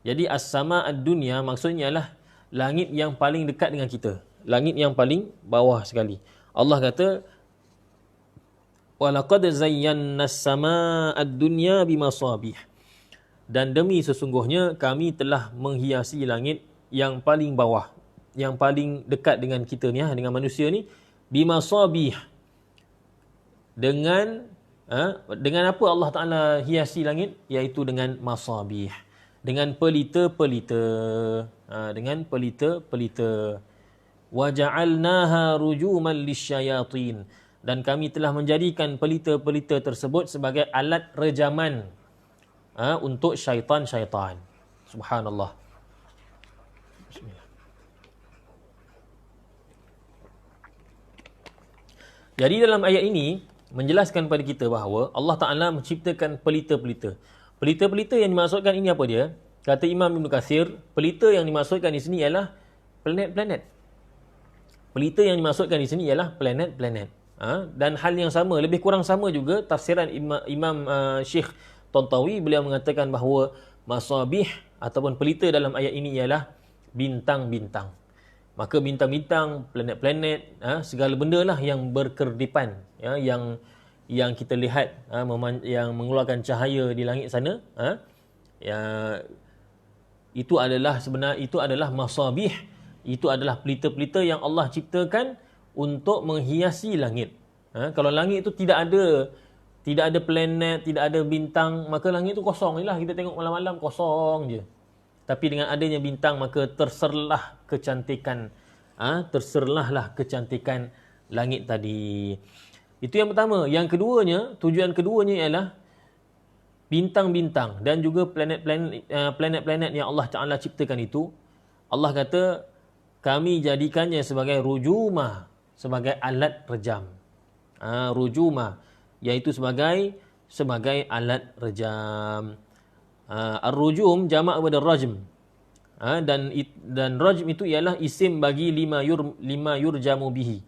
Speaker 1: Jadi as-sama ad-dunya maksudnya ialah langit yang paling dekat dengan kita, langit yang paling bawah sekali. Allah kata, walaqad zayyana as-samaa ad-dunya bimasabih. Dan demi sesungguhnya kami telah menghiasi langit yang paling bawah, yang paling dekat dengan kita ni, dengan manusia ni, bimasabih, dengan Dengan apa Allah Ta'ala hiasi langit? Iaitu dengan masabih, dengan pelita-pelita, dengan pelita-pelita. Waja'alnaha rujuman lisyayatin, dan kami telah menjadikan pelita-pelita tersebut sebagai alat rejaman untuk syaitan-syaitan. Subhanallah. Bismillah. Jadi dalam ayat ini menjelaskan pada kita bahawa Allah Ta'ala menciptakan pelita-pelita. Pelita-pelita yang dimaksudkan ini apa dia? Kata Imam Ibn Kathir, pelita yang dimaksudkan di sini ialah planet-planet. Pelita yang dimaksudkan di sini ialah planet-planet. Dan hal yang sama, lebih kurang sama juga tafsiran Imam Syekh Tantawi, beliau mengatakan bahawa masabih ataupun pelita dalam ayat ini ialah bintang-bintang. Maka bintang-bintang, planet-planet, segala benda lah yang berkerdipan, yang kita lihat, yang mengeluarkan cahaya di langit sana, itu adalah masabih. Itu adalah pelita-pelita yang Allah ciptakan untuk menghiasi langit. Kalau langit itu tidak ada planet, tidak ada bintang, maka langit itu kosong je lah. Kita tengok malam-malam kosong je. Tapi dengan adanya bintang, maka terserlah kecantikan langit tadi. Itu yang pertama. Yang keduanya, tujuan keduanya ialah bintang-bintang dan juga planet-planet yang Allah Ta'ala ciptakan itu. Allah kata, kami jadikannya sebagai rujumah, sebagai alat rejam. Rujumah, iaitu sebagai alat rejam. Ar-rujum jamak kepada rajm. Dan rajm itu ialah isim bagi lima yurjamu bihi.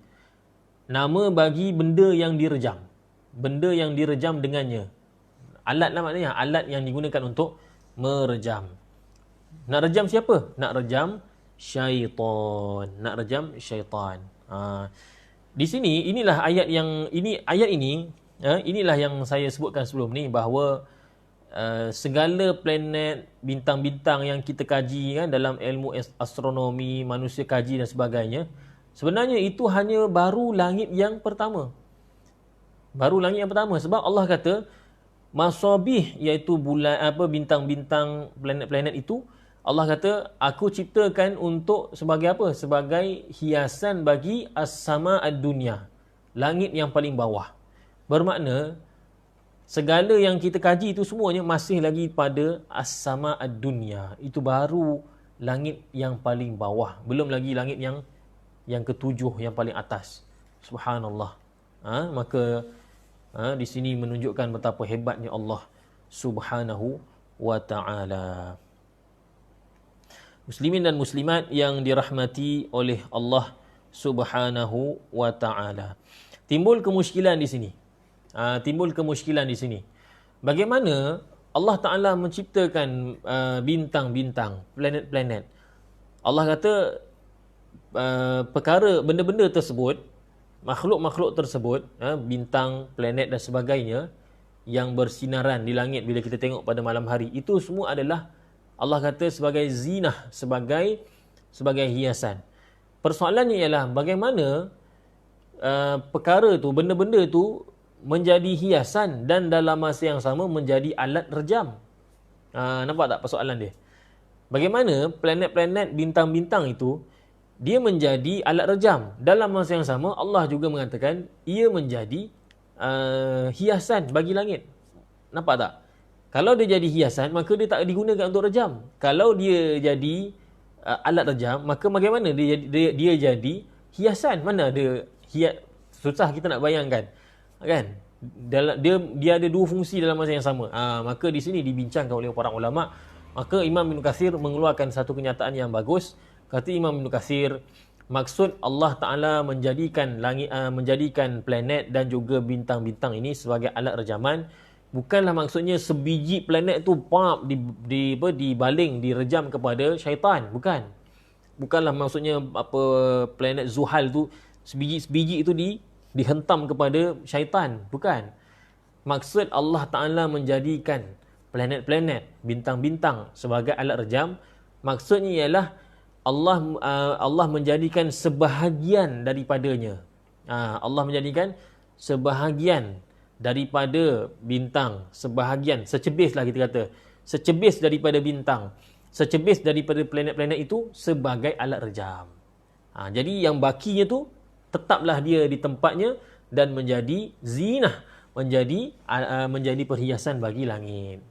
Speaker 1: Nama bagi benda yang direjam. Benda yang direjam dengannya. Alat lah maknanya, alat yang digunakan untuk merejam. Nak rejam siapa? Nak rejam syaitan. Di sini inilah ayat ini inilah yang saya sebutkan sebelum ni, bahawa segala planet, bintang-bintang yang kita kaji dalam ilmu astronomi, manusia kaji dan sebagainya, sebenarnya itu hanya baru langit yang pertama. Sebab Allah kata masabih, iaitu bulan, bintang-bintang, planet-planet itu, Allah kata aku ciptakan untuk sebagai apa? Sebagai hiasan bagi as-sama ad-dunya, langit yang paling bawah. Bermakna segala yang kita kaji itu semuanya masih lagi pada as-sama ad-dunya. Itu baru langit yang paling bawah. Belum lagi langit yang ketujuh, yang paling atas. Subhanallah. Maka di sini menunjukkan betapa hebatnya Allah Subhanahu wa ta'ala. Muslimin dan muslimat yang dirahmati oleh Allah Subhanahu wa ta'ala. Timbul kemusykilan di sini. Bagaimana Allah Ta'ala menciptakan bintang-bintang, planet-planet. Allah kata perkara, benda-benda tersebut, makhluk-makhluk tersebut, bintang, planet dan sebagainya yang bersinaran di langit bila kita tengok pada malam hari, itu semua adalah Allah kata sebagai zinah, sebagai hiasan. Persoalannya ialah bagaimana perkara tu, benda-benda tu menjadi hiasan dan dalam masa yang sama menjadi alat rejam. Nampak tak persoalan dia? Bagaimana planet-planet, bintang-bintang itu dia menjadi alat rejam. Dalam masa yang sama Allah juga mengatakan ia menjadi hiasan bagi langit. Nampak tak? Kalau dia jadi hiasan, maka dia tak digunakan untuk rejam. Kalau dia jadi alat rejam, maka bagaimana dia jadi hiasan? Mana ada susah kita nak bayangkan. Kan? Dia ada dua fungsi dalam masa yang sama. Maka di sini dibincangkan oleh para ulama. Maka Imam Ibn Kathir mengeluarkan satu kenyataan yang bagus. Kata Imam Ibn Kathir, maksud Allah Ta'ala menjadikan planet dan juga bintang-bintang ini sebagai alat rejaman, bukanlah maksudnya sebiji planet tu dibaling, direjam kepada syaitan. Bukanlah maksudnya planet Zuhal tu sebiji itu dihentam kepada syaitan. Bukan. Maksud Allah Ta'ala menjadikan planet-planet, bintang-bintang sebagai alat rejam, maksudnya ialah Allah menjadikan sebahagian daripadanya. Allah menjadikan sebahagian daripada bintang, sebahagian, secebis lah kita kata, secebis daripada bintang, secebis daripada planet-planet itu sebagai alat rejam. Jadi yang bakinya tu tetaplah dia di tempatnya dan menjadi zinah, menjadi perhiasan bagi langit.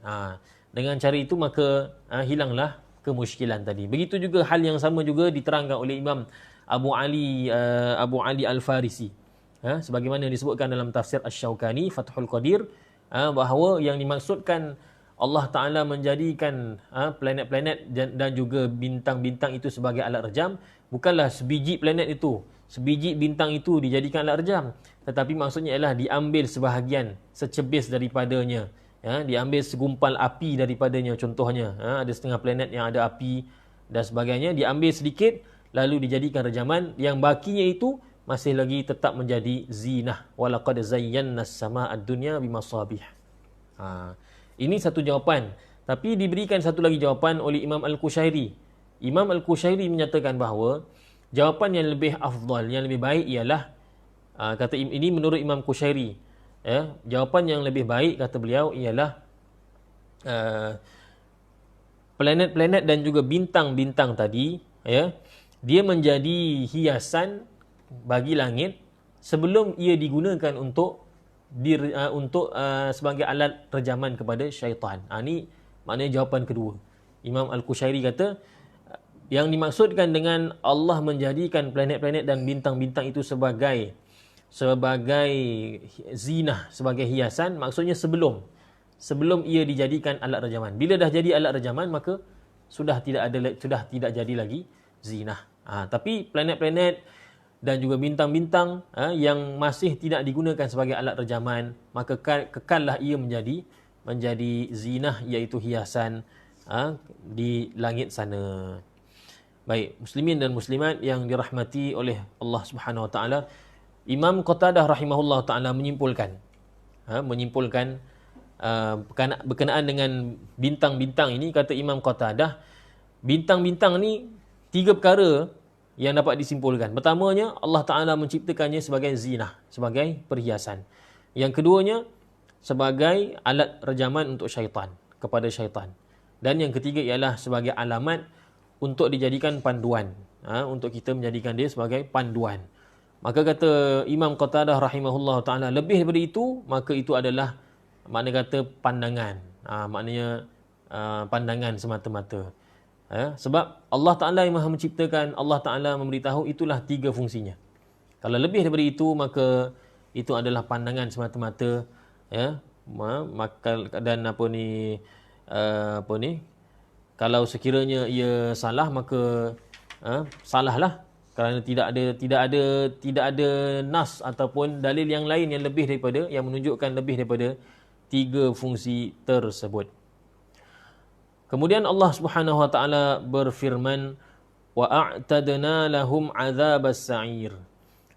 Speaker 1: Dengan cara itu maka hilanglah kemusykilan tadi. Begitu juga hal yang sama juga diterangkan oleh Imam Abu Ali Al-Farisi. Sebagaimana disebutkan dalam tafsir Asy-Syaukani Fathul Qadir, bahawa yang dimaksudkan Allah Ta'ala menjadikan planet-planet dan juga bintang-bintang itu sebagai alat rejam, bukanlah sebiji planet itu, sebiji bintang itu dijadikan alat rejam, tetapi maksudnya ialah diambil sebahagian, secebis daripadanya, diambil segumpal api daripadanya. Contohnya ada setengah planet yang ada api dan sebagainya, diambil sedikit lalu dijadikan rejaman, yang bakinya itu masih lagi tetap menjadi zinah. Walaqad zayyana as-samaa ad-dunya bimasabih. Ini satu jawapan. Tapi diberikan satu lagi jawapan oleh Imam Al-Qushairi. Imam Al-Qushairi menyatakan bahawa jawapan yang lebih afdal, yang lebih baik ialah, kata ini menurut Imam Qushairi, jawapan yang lebih baik kata beliau ialah planet-planet dan juga bintang-bintang tadi, dia menjadi hiasan bagi langit sebelum ia digunakan untuk sebagai alat rejaman kepada syaitan. Ini maknanya jawapan kedua. Imam Al-Qushairi kata yang dimaksudkan dengan Allah menjadikan planet-planet dan bintang-bintang itu sebagai zinah, sebagai hiasan, maksudnya sebelum ia dijadikan alat rejaman. Bila dah jadi alat rejaman maka sudah tidak jadi lagi zinah. Tapi planet-planet dan juga bintang-bintang yang masih tidak digunakan sebagai alat rejaman, maka kekallah ia menjadi zinah, iaitu hiasan di langit sana. Baik, muslimin dan muslimat yang dirahmati oleh Allah Subhanahu wa taala, Imam Qatadah rahimahullah taala menyimpulkan berkenaan dengan bintang-bintang ini. Kata Imam Qatadah, bintang-bintang ni tiga perkara yang dapat disimpulkan. Pertamanya, Allah Ta'ala menciptakannya sebagai zinah, sebagai perhiasan. Yang keduanya, sebagai alat rejaman untuk syaitan, kepada syaitan. Dan yang ketiga ialah sebagai alamat untuk dijadikan panduan, untuk kita menjadikan dia sebagai panduan. Maka kata Imam Qatadah rahimahullah ta'ala, lebih daripada itu, maka itu adalah makna kata pandangan. Maknanya pandangan semata-mata. Sebab Allah Ta'ala yang maha menciptakan, Allah Ta'ala memberitahu itulah tiga fungsinya. Kalau lebih daripada itu, maka itu adalah pandangan semata-mata. Dan kalau sekiranya ia salah, maka salahlah, kerana tidak ada nas ataupun dalil yang lain yang lebih daripada, yang menunjukkan lebih daripada tiga fungsi tersebut. Kemudian Allah Subhanahu wa taala berfirman, wa a'tadna lahum 'adzabas sa'ir,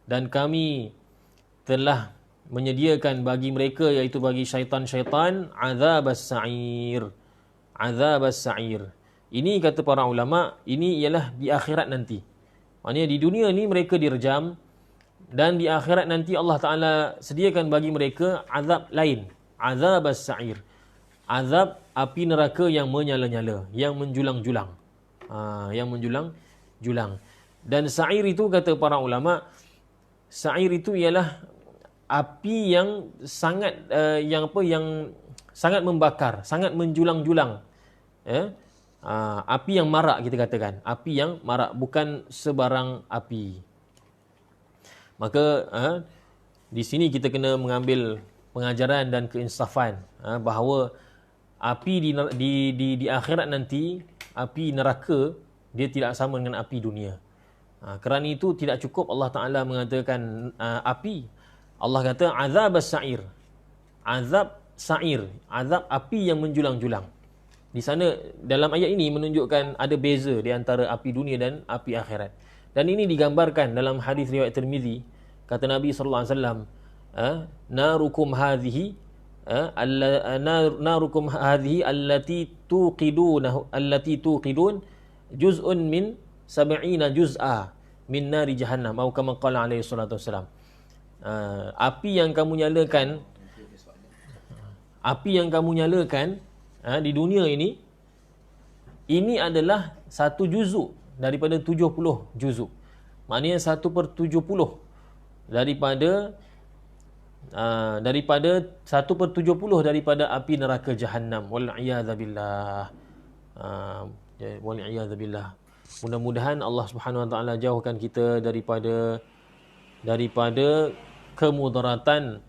Speaker 1: dan kami telah menyediakan bagi mereka, iaitu bagi syaitan-syaitan, 'adzabas sa'ir. 'Adzabas sa'ir. Ini kata para ulama, ini ialah di akhirat nanti. Maksudnya di dunia ni mereka direjam, dan di akhirat nanti Allah Taala sediakan bagi mereka azab lain, 'adzabas sa'ir. Azab api neraka yang menyala-nyala, yang menjulang-julang. Yang menjulang-julang. Dan sa'ir itu kata para ulama, sa'ir itu ialah api yang sangat yang sangat membakar, sangat menjulang-julang. Api yang marak, kita katakan. Api yang marak, bukan sebarang api. Maka di sini kita kena mengambil pengajaran dan keinsafan, bahawa api di akhirat nanti, api neraka, dia tidak sama dengan api dunia. Kerana itu tidak cukup Allah Ta'ala mengatakan api. Allah kata azab as-sa'ir. Azab sa'ir, azab api yang menjulang-julang. Di sana dalam ayat ini menunjukkan ada beza di antara api dunia dan api akhirat. Dan ini digambarkan dalam hadis riwayat Tirmizi. Kata Nabi sallallahu alaihi wasallam, narukum hadhihi narukum hadhihi allati tuqidun juz'un min 70 juz'a min nari jahannam, atau kama qala alaihi salatu wasalam. Api yang kamu nyalakan, Api yang kamu nyalakan di dunia ini adalah 1 juzuk daripada 70 juzuk. Maknanya 1/70 daripada 1/70 daripada api neraka Jahannam. Wal'iyadzabillah. Wal'iyadzabillah. Mudah-mudahan Allah Subhanahu Wa Taala jauhkan kita daripada kemudaratan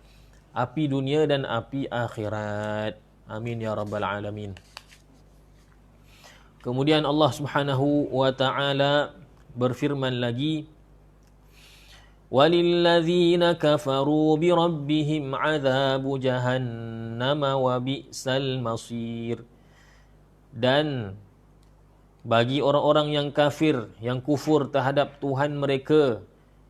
Speaker 1: api dunia dan api akhirat. Amin ya rabbal alamin. Kemudian Allah Subhanahu wa taala berfirman lagi, walilladzina kafaru bi rabbihim adzabu jahannam wa bi'sal masir. Dan bagi orang-orang yang kafir, yang kufur terhadap Tuhan mereka,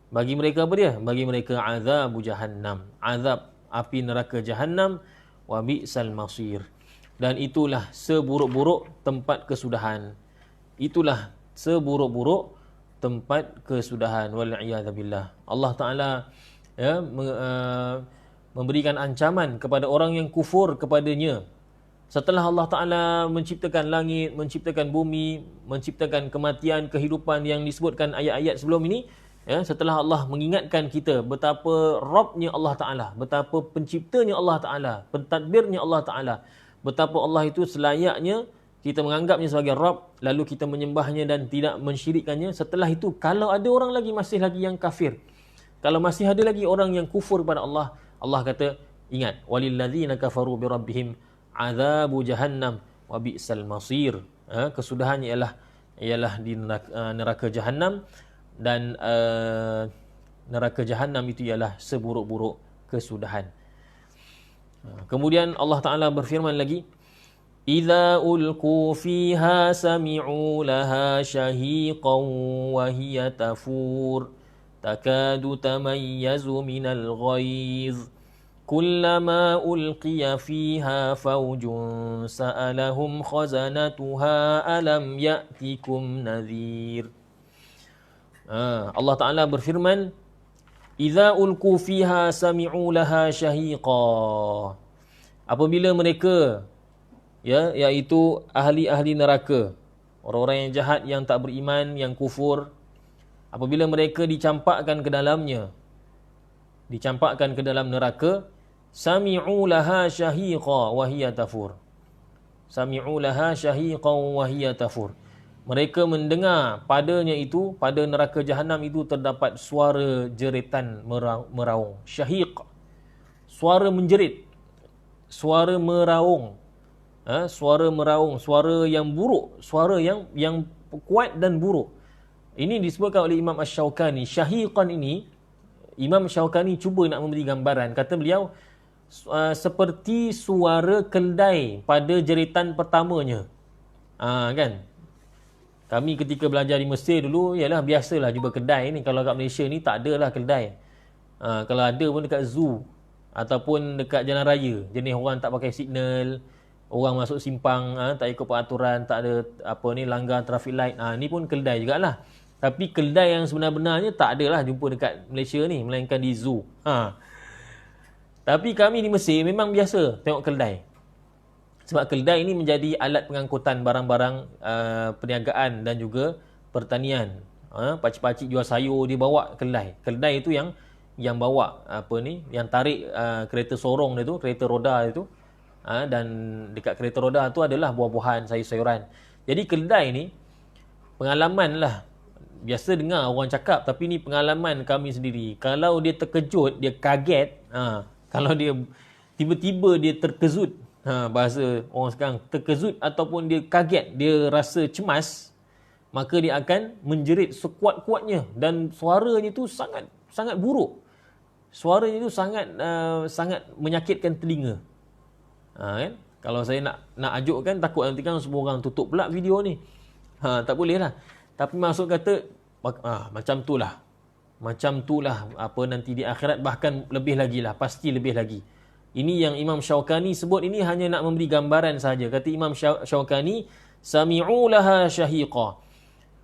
Speaker 1: bagi mereka apa dia? Bagi mereka azabu jahannam, azab api neraka Jahannam, wa bi'sal masir. Dan itulah seburuk-buruk tempat kesudahan. Itulah seburuk-buruk tempat kesudahan. Wal'iyadzabillah. Allah Ta'ala memberikan ancaman kepada orang yang kufur kepadanya. Setelah Allah Ta'ala menciptakan langit, menciptakan bumi, menciptakan kematian, kehidupan yang disebutkan ayat-ayat sebelum ini, setelah Allah mengingatkan kita betapa Rabbnya Allah Ta'ala, betapa penciptanya Allah Ta'ala, pentadbirnya Allah Ta'ala, betapa Allah itu selayaknya kita menganggapnya sebagai Rabb, lalu kita menyembahnya dan tidak mensyirikkannya. Setelah itu, kalau ada orang lagi masih lagi yang kafir, kalau masih ada lagi orang yang kufur kepada Allah, Allah kata, ingat, walilladzina kafaru bi rabbihim azabu jahannam wa bi'sal masir. Kesudahannya ialah di neraka Jahannam, dan neraka Jahannam itu ialah seburuk-buruk kesudahan. Kemudian Allah Ta'ala berfirman lagi, idza ulqu fiha sami'u laha shahiqan wa hiya tafur takadu tamayyazu minal ghaiz kullama ulqiya fiha fawjun sa'alahum khazanatuha alam ya'tikum nadhir. Allah Ta'ala berfirman, idza ulqu fiha sami'u laha shahiqa. Apabila mereka, iaitu ahli-ahli neraka, orang-orang yang jahat, yang tak beriman, yang kufur, apabila mereka dicampakkan ke dalam neraka, sami'u laha shahiqa wa hiya tafur. Sami'u laha shahiqa wa hiya tafur. Mereka mendengar padanya itu, pada neraka Jahannam itu terdapat suara jeritan meraung. Syahiq, suara menjerit, suara meraung. Suara meraung, suara yang buruk, suara yang kuat dan buruk. Ini disebutkan oleh Imam Asy-Syaukani. Syahiqan ini, Imam Syaukani cuba nak memberi gambaran. Kata beliau, seperti suara keldai pada jeritan pertamanya. Kan? Kami ketika belajar di Mesir dulu, ialah biasalah jumpa kedai ni. Kalau kat Malaysia ni tak ada lah kedai. Kalau ada pun dekat zoo ataupun dekat jalan raya. Jenis orang tak pakai signal, orang masuk simpang, tak ikut peraturan, tak ada langgar traffic light. Ni pun kedai jugalah. Tapi kedai yang sebenar-benarnya tak ada lah jumpa dekat Malaysia ni, melainkan di zoo. Tapi kami di Mesir memang biasa tengok kedai. Sebab kedai ini menjadi alat pengangkutan barang-barang perniagaan dan juga pertanian. Pakcik-pakcik jual sayur dia bawa kedai. Kedai itu yang bawa yang tarik kereta sorong dia tu, kereta roda itu. Dan dekat kereta roda tu adalah buah-buahan, sayur-sayuran. Jadi kedai ni pengalaman lah. Biasa dengar orang cakap, tapi ni pengalaman kami sendiri. Kalau dia terkejut, dia kaget, kalau dia tiba-tiba dia terkejut, bahasa orang sekarang, terkejut ataupun dia kaget, dia rasa cemas, maka dia akan menjerit sekuat-kuatnya dan suaranya tu sangat sangat buruk. Suaranya tu sangat menyakitkan telinga. Kan? Kalau saya nak ajukkan, takut nanti kan semua orang tutup pula video ni. Tak boleh lah. Tapi maksud kata macam tu lah nanti di akhirat, bahkan lebih lagi lah, pasti lebih lagi. Ini yang Imam Syaukani sebut, ini hanya nak memberi gambaran saja. Kata Imam Syaukani, sami'u laha syahiqa.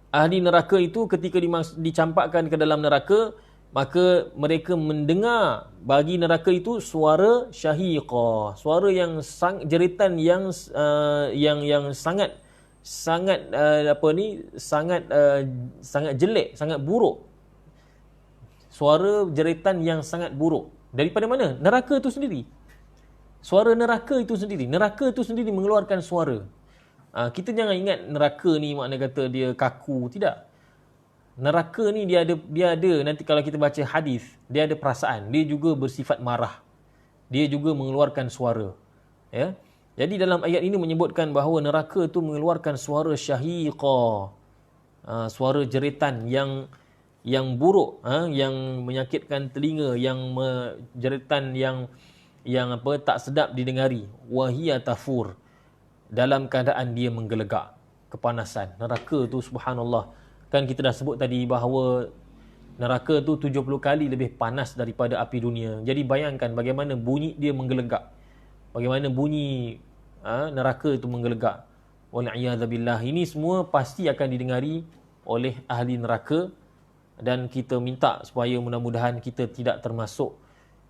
Speaker 1: Ahli neraka itu ketika dicampakkan ke dalam neraka, maka mereka mendengar bagi neraka itu suara syahiqah, suara yang jeritan yang sangat sangat jelek, sangat buruk. Suara jeritan yang sangat buruk. Daripada mana? Neraka itu sendiri. Suara neraka itu sendiri. Neraka itu sendiri mengeluarkan suara. Kita jangan ingat neraka ni makna kata dia kaku. Tidak. Neraka ni dia ada nanti kalau kita baca hadis, dia ada perasaan, dia juga bersifat marah. Dia juga mengeluarkan suara. Ya. Jadi dalam ayat ini menyebutkan bahawa neraka itu mengeluarkan suara syahiqah. Suara jeritan yang buruk, yang menyakitkan telinga, yang jeritan yang tak sedap didengari. Wahia tafur, dalam keadaan dia menggelegak, kepanasan. Neraka tu subhanallah. Kan kita dah sebut tadi bahawa neraka tu 70 kali lebih panas daripada api dunia. Jadi bayangkan bagaimana bunyi dia menggelegak. Bagaimana bunyi neraka itu menggelegak. Wal'iyadzabillah. Ini semua pasti akan didengari oleh ahli neraka. Dan kita minta supaya mudah-mudahan kita tidak termasuk.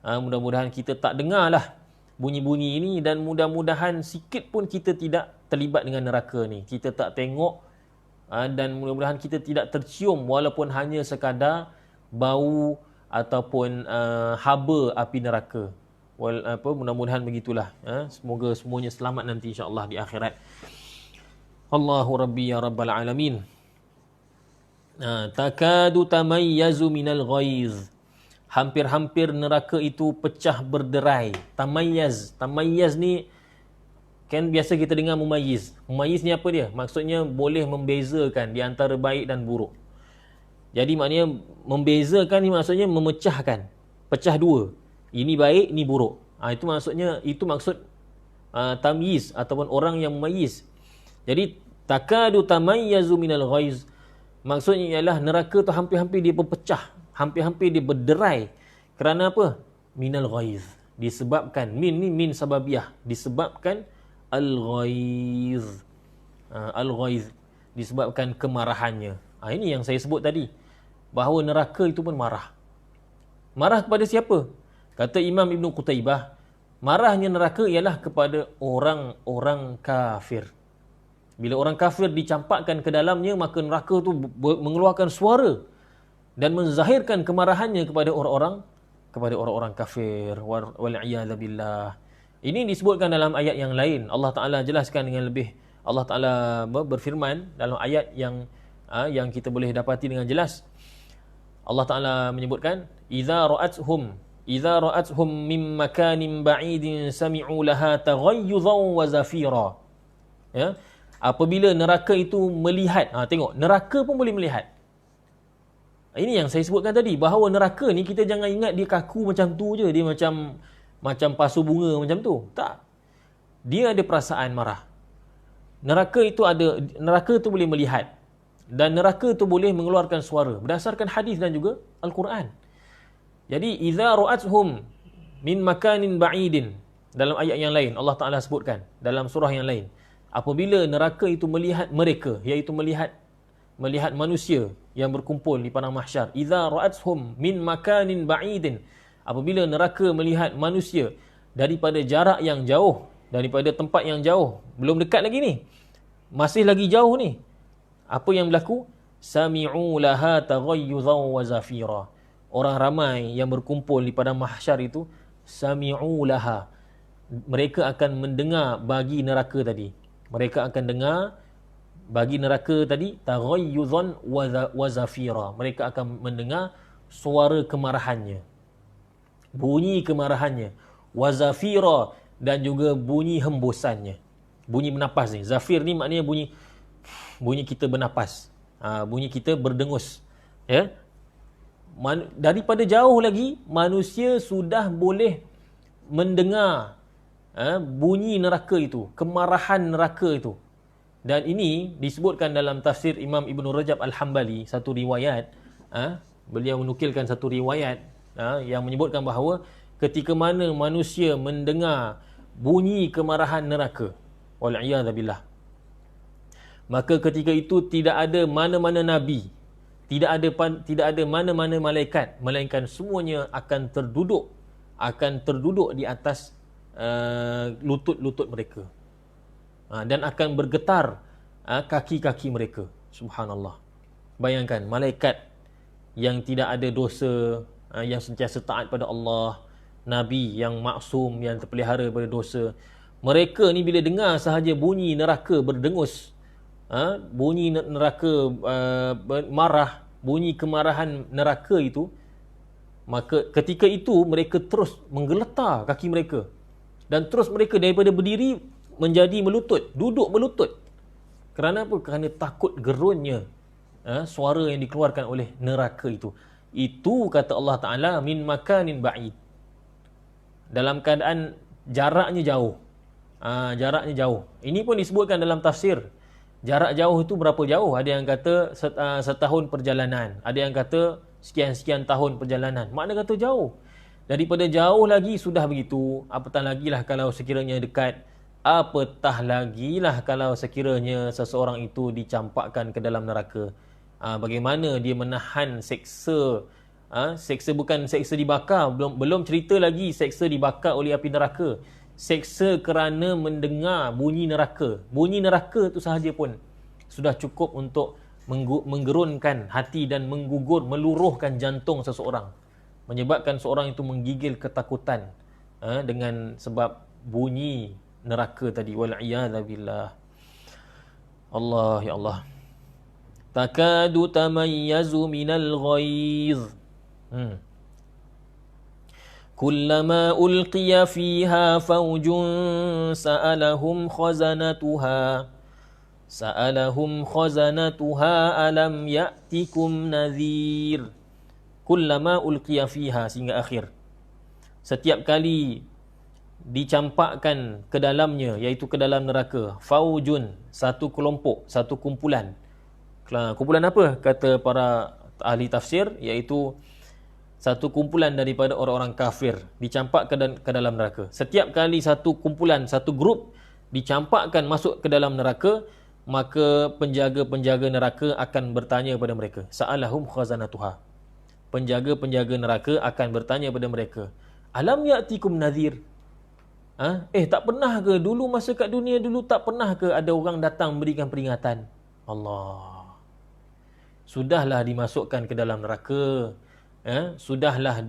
Speaker 1: Mudah-mudahan kita tak dengarlah bunyi-bunyi ini. Dan mudah-mudahan sikit pun kita tidak terlibat dengan neraka ni. Kita tak tengok. Dan mudah-mudahan kita tidak tercium walaupun hanya sekadar bau ataupun haba api neraka. Mudah-mudahan begitulah. Semoga semuanya selamat nanti insya-Allah di akhirat. Allahu Rabbi ya Rabbal Alamin. Takadu tamayyazu minal ghaiz. Hampir-hampir neraka itu pecah berderai. Tamayyaz ni kan biasa kita dengar mumayyiz. Mumayyiz ni apa dia? Maksudnya boleh membezakan di antara baik dan buruk. Jadi maknanya membezakan ni maksudnya memecahkan. Pecah dua. Ini baik, ini buruk. Itu maksud tamyiz ataupun orang yang mumayyiz. Jadi takadu tamayyazu minal ghaiz. Maksudnya ialah neraka tu hampir-hampir dia berpecah. Hampir-hampir dia berderai. Kerana apa? Minal ghaiz. Disebabkan, min sababiyah. Disebabkan al-ghaiz. Al-ghaiz disebabkan kemarahannya. Ini yang saya sebut tadi. Bahawa neraka itu pun marah. Marah kepada siapa? Kata Imam Ibn Qutaybah, marahnya neraka ialah kepada orang-orang kafir. Bila orang kafir dicampakkan ke dalamnya, maka neraka itu mengeluarkan suara dan menzahirkan kemarahannya kepada orang-orang kafir. Wal'iyadzabillah. Ini disebutkan dalam ayat yang lain. Allah Ta'ala jelaskan dengan lebih. Allah Ta'ala berfirman dalam ayat yang kita boleh dapati dengan jelas. Allah Ta'ala menyebutkan, Iza ra'athum min makanin ba'idin sami'u laha taghayyuzan wa zafira. Ya? Apabila neraka itu melihat. Tengok, neraka pun boleh melihat. Ini yang saya sebutkan tadi. Bahawa neraka ni kita jangan ingat dia kaku macam tu je. Dia macam pasu bunga macam tu. Tak. Dia ada perasaan marah. Neraka itu boleh melihat. Dan neraka itu boleh mengeluarkan suara. Berdasarkan hadis dan juga Al-Quran. Jadi, Iza ru'athum min makanin ba'idin. Dalam ayat yang lain, Allah Ta'ala sebutkan. Dalam surah yang lain. Apabila neraka itu melihat mereka, iaitu melihat manusia yang berkumpul di padang mahsyar. Iza ru'athum min makanin ba'idin. Apabila neraka melihat manusia daripada jarak yang jauh, daripada tempat yang jauh, belum dekat lagi ni, masih lagi jauh ni, apa yang berlaku? Sami'u laha taghayyuzan wa zafira. Orang ramai yang berkumpul di padang mahsyar itu, sami'u laha, mereka akan mendengar bagi neraka tadi. Mereka akan dengar bagi neraka tadi taghayyuzan wa zafira. Mereka akan mendengar suara kemarahannya, bunyi kemarahannya, wa zafira, dan juga bunyi hembusannya, bunyi bernapas ni. Zafir ni maknanya bunyi kita bernapas, bunyi kita berdengus. Ya, daripada jauh lagi manusia sudah boleh mendengar bunyi neraka itu, kemarahan neraka itu. Dan ini disebutkan dalam tafsir Imam Ibn Rajab Al-Hambali, satu riwayat. Beliau menukilkan satu riwayat yang menyebutkan bahawa ketika mana manusia mendengar bunyi kemarahan neraka, wal'iyadzabillah, maka ketika itu tidak ada mana-mana nabi, tidak ada mana-mana malaikat melainkan semuanya akan terduduk di atas lutut-lutut mereka. Dan akan bergetar kaki-kaki mereka. Subhanallah. Bayangkan malaikat yang tidak ada dosa, yang sentiasa taat pada Allah, Nabi yang maksum, yang terpelihara daripada dosa. Mereka ni bila dengar sahaja bunyi neraka berdengus, bunyi neraka marah, bunyi kemarahan neraka itu, maka ketika itu mereka terus menggeletar kaki mereka, dan terus mereka daripada berdiri menjadi melutut, duduk melutut. Kerana apa? Kerana takut gerunnya suara yang dikeluarkan oleh neraka itu. Itu kata Allah Ta'ala, min makanin ba'id, dalam keadaan jaraknya jauh. Jaraknya jauh. Ini pun disebutkan dalam tafsir. Jarak jauh itu berapa jauh? Ada yang kata setahun perjalanan, ada yang kata sekian-sekian tahun perjalanan. Makna kata jauh. Daripada jauh lagi sudah begitu, apatah lagilah kalau sekiranya dekat, apatah lagilah kalau sekiranya seseorang itu dicampakkan ke dalam neraka. Bagaimana dia menahan seksa, seksa bukan seksa dibakar, belum cerita lagi seksa dibakar oleh api neraka. Seksa kerana mendengar bunyi neraka. Bunyi neraka itu sahaja pun sudah cukup untuk menggerunkan hati dan meluruhkan jantung seseorang, menyebabkan seorang itu menggigil ketakutan dengan sebab bunyi neraka tadi. Wal'iyadha billah. Allah, ya Allah. Takadu tamayyazu minal ghaiz. Kullama ulqiya fiha fawjun sa'alahum khazanatuha alam ya'tikum nadhir. Kullama ulqiya fiha, sehingga akhir. Setiap kali dicampakkan ke dalamnya, iaitu ke dalam neraka, faujun, satu kelompok, satu kumpulan. Kumpulan apa? Kata para ahli tafsir, iaitu satu kumpulan daripada orang-orang kafir dicampakkan ke dalam neraka. Setiap kali satu kumpulan, satu grup dicampakkan masuk ke dalam neraka, maka penjaga-penjaga neraka akan bertanya kepada mereka. Sa'alahum khazanatuha. Penjaga-penjaga neraka akan bertanya kepada mereka, alam ya'tikum nadhir? Tak pernah ke dulu masa kat dunia dulu, tak pernah ke ada orang datang memberikan peringatan? Allah. Sudahlah dimasukkan ke dalam neraka, sudahlah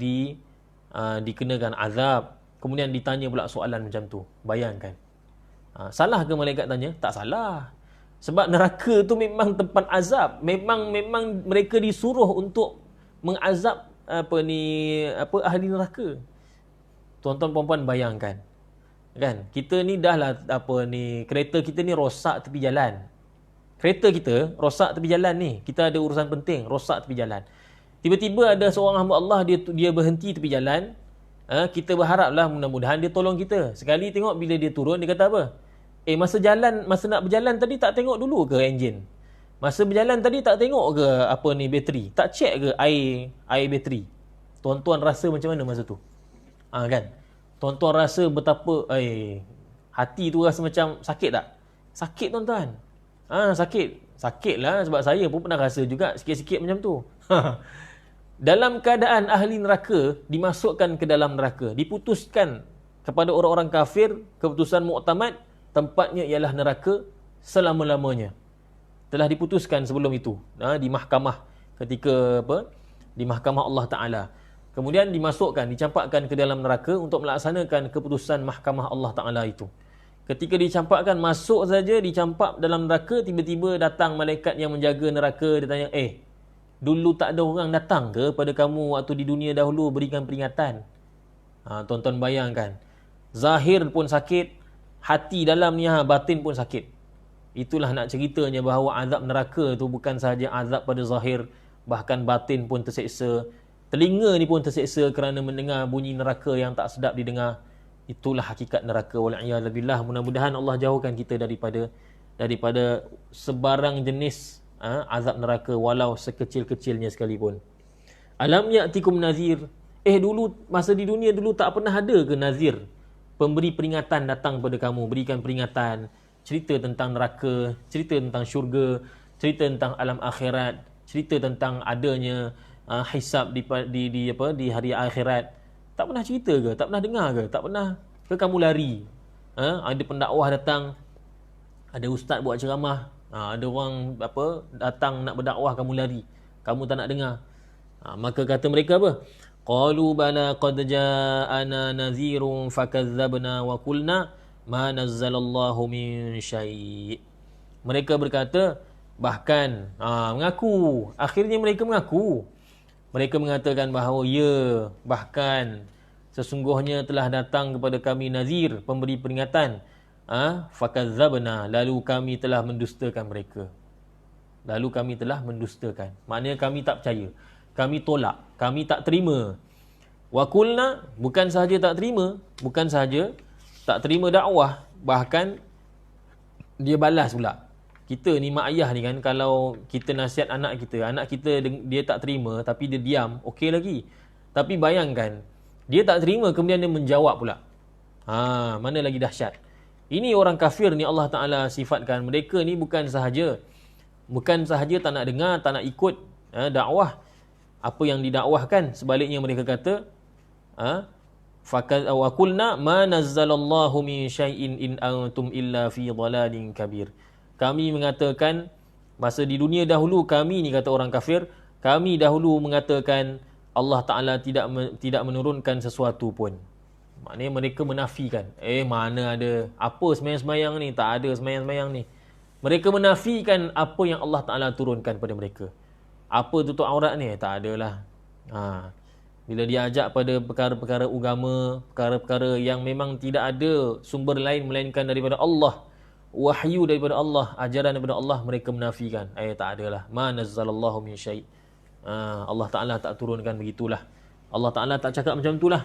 Speaker 1: dikenakan azab, kemudian ditanya pula soalan macam tu. Bayangkan. Salah ke malaikat tanya? Tak salah. Sebab neraka tu memang tempat azab. Memang mereka disuruh untuk mengazab ahli neraka. Tuan-tuan puan-puan bayangkan. Kan? Kita ni dahlah kereta kita ni rosak tepi jalan. Kereta kita rosak tepi jalan ni. Kita ada urusan penting, rosak tepi jalan. Tiba-tiba ada seorang hamba Allah, dia berhenti tepi jalan. Kita berharaplah mudah-mudahan dia tolong kita. Sekali tengok bila dia turun, dia kata apa? Masa nak berjalan tadi tak tengok dulu ke enjin? Masa berjalan tadi tak tengok ke bateri? Tak check ke air bateri? Tuan-tuan rasa macam mana masa tu? Kan? Tuan-tuan rasa betapa hati tu rasa macam sakit tak? Sakit tuan-tuan. Sakit lah, sebab saya pun pernah rasa juga sikit-sikit macam tu. Dalam keadaan ahli neraka dimasukkan ke dalam neraka, diputuskan kepada orang-orang kafir, keputusan muktamad, tempatnya ialah neraka selama-lamanya. Telah diputuskan sebelum itu di mahkamah, ketika di mahkamah Allah Ta'ala. Kemudian dicampakkan ke dalam neraka untuk melaksanakan keputusan mahkamah Allah Ta'ala itu. Ketika dicampakkan, masuk saja, dicampak dalam neraka, tiba-tiba datang malaikat yang menjaga neraka. Dia tanya, dulu tak ada orang datang ke pada kamu waktu di dunia dahulu berikan peringatan? Tuan-tuan bayangkan. Zahir pun sakit, hati dalamnya, batin pun sakit. Itulah nak ceritanya bahawa azab neraka tu bukan sahaja azab pada zahir, bahkan batin pun terseksa. Telinga ni pun terseksa kerana mendengar bunyi neraka yang tak sedap didengar. Itulah hakikat neraka. Wal'iyadzubillah. Mudah-mudahan Allah jauhkan kita daripada sebarang jenis azab neraka, walau sekecil-kecilnya sekalipun. Alam ya'tikum nazir? Dulu masa di dunia dulu tak pernah ada ke nazir, pemberi peringatan datang pada kamu, berikan peringatan, cerita tentang neraka, cerita tentang syurga, cerita tentang alam akhirat, cerita tentang adanya hisab di hari akhirat. Tak pernah cerita ke? Tak pernah dengar ke? Tak pernah ke kamu lari? Ada pendakwah datang, ada ustaz buat ceramah, ada orang datang nak berdakwah, kamu lari, kamu tak nak dengar. Maka kata mereka apa? Qalu bala qad ja'ana nadhirun fakadzabna wa qulna ma nazzalallahu min syai'. Mereka berkata, bahkan mengaku, akhirnya mereka mengaku. Mereka mengatakan bahawa ya, bahkan sesungguhnya telah datang kepada kami nazir, pemberi peringatan. Fakadzabna, lalu kami telah mendustakan mereka. Lalu kami telah mendustakan. Maknanya kami tak percaya. Kami tolak, kami tak terima. Wa qulna, bukan sahaja tak terima, bukan sahaja tak terima dakwah, bahkan dia balas pula. Kita ni mak ayah ni kan, kalau kita nasihat anak kita dia tak terima tapi dia diam, okey lagi. Tapi bayangkan, dia tak terima kemudian dia menjawab pula. Mana lagi dahsyat. Ini orang kafir ni Allah Ta'ala sifatkan, mereka ni bukan sahaja tak nak dengar, tak nak ikut dakwah apa yang didakwahkan, sebaliknya mereka kata wa qulna ma nazzalallahu min syai'in in antum illa fi dhalalin kabir. Kami mengatakan, masa di dunia dahulu kami ni, kata orang kafir, kami dahulu mengatakan Allah Ta'ala tidak menurunkan sesuatu pun. Maknanya mereka menafikan. Mana ada apa sembahyang-sembahyang ni, tak ada sembahyang-sembahyang ni. Mereka menafikan apa yang Allah Ta'ala turunkan pada mereka. Apa tutup aurat ni? Tak adalah. Bila diajak pada perkara-perkara agama, perkara-perkara yang memang tidak ada sumber lain melainkan daripada Allah, wahyu daripada Allah, ajaran daripada Allah, mereka menafikan. Tak adalah. Ma nazzalallahu min syai'. Allah Ta'ala tak turunkan begitulah. Allah Ta'ala tak cakap macam itulah.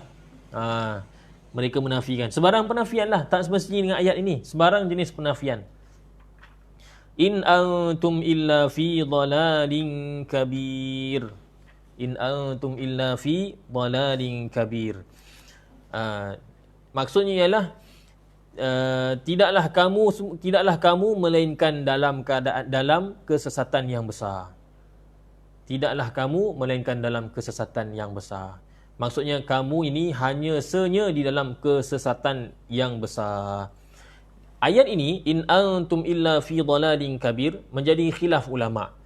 Speaker 1: Mereka menafikan. Sebarang penafian lah. Tak semestinya dengan ayat ini. Sebarang jenis penafian. In antum illa fi dhalalin kabir. In antum illa fi dhalalin kabir. Maksudnya ialah tidaklah kamu melainkan dalam kesesatan yang besar. Tidaklah kamu melainkan dalam kesesatan yang besar. Maksudnya kamu ini hanya di dalam kesesatan yang besar. Ayat ini, in antum illa fi dhalalin kabir, menjadi khilaf ulama'.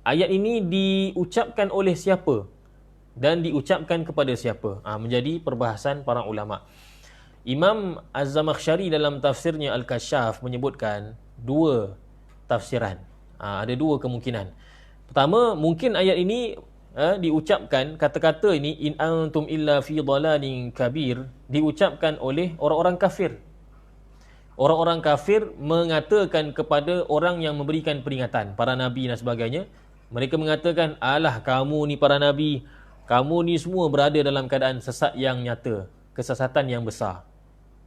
Speaker 1: Ayat ini diucapkan oleh siapa dan diucapkan kepada siapa? Menjadi perbahasan para ulama'. Imam Az-Zamakhsyari dalam tafsirnya Al-Kasyaf menyebutkan dua tafsiran. Ada dua kemungkinan. Pertama, mungkin ayat ini diucapkan, kata-kata ini, in antum illa fi dhalalin kabir, diucapkan oleh orang-orang kafir. Orang-orang kafir mengatakan kepada orang yang memberikan peringatan, para nabi dan sebagainya. Mereka mengatakan, alah kamu ni para nabi, kamu ni semua berada dalam keadaan sesat yang nyata, kesesatan yang besar.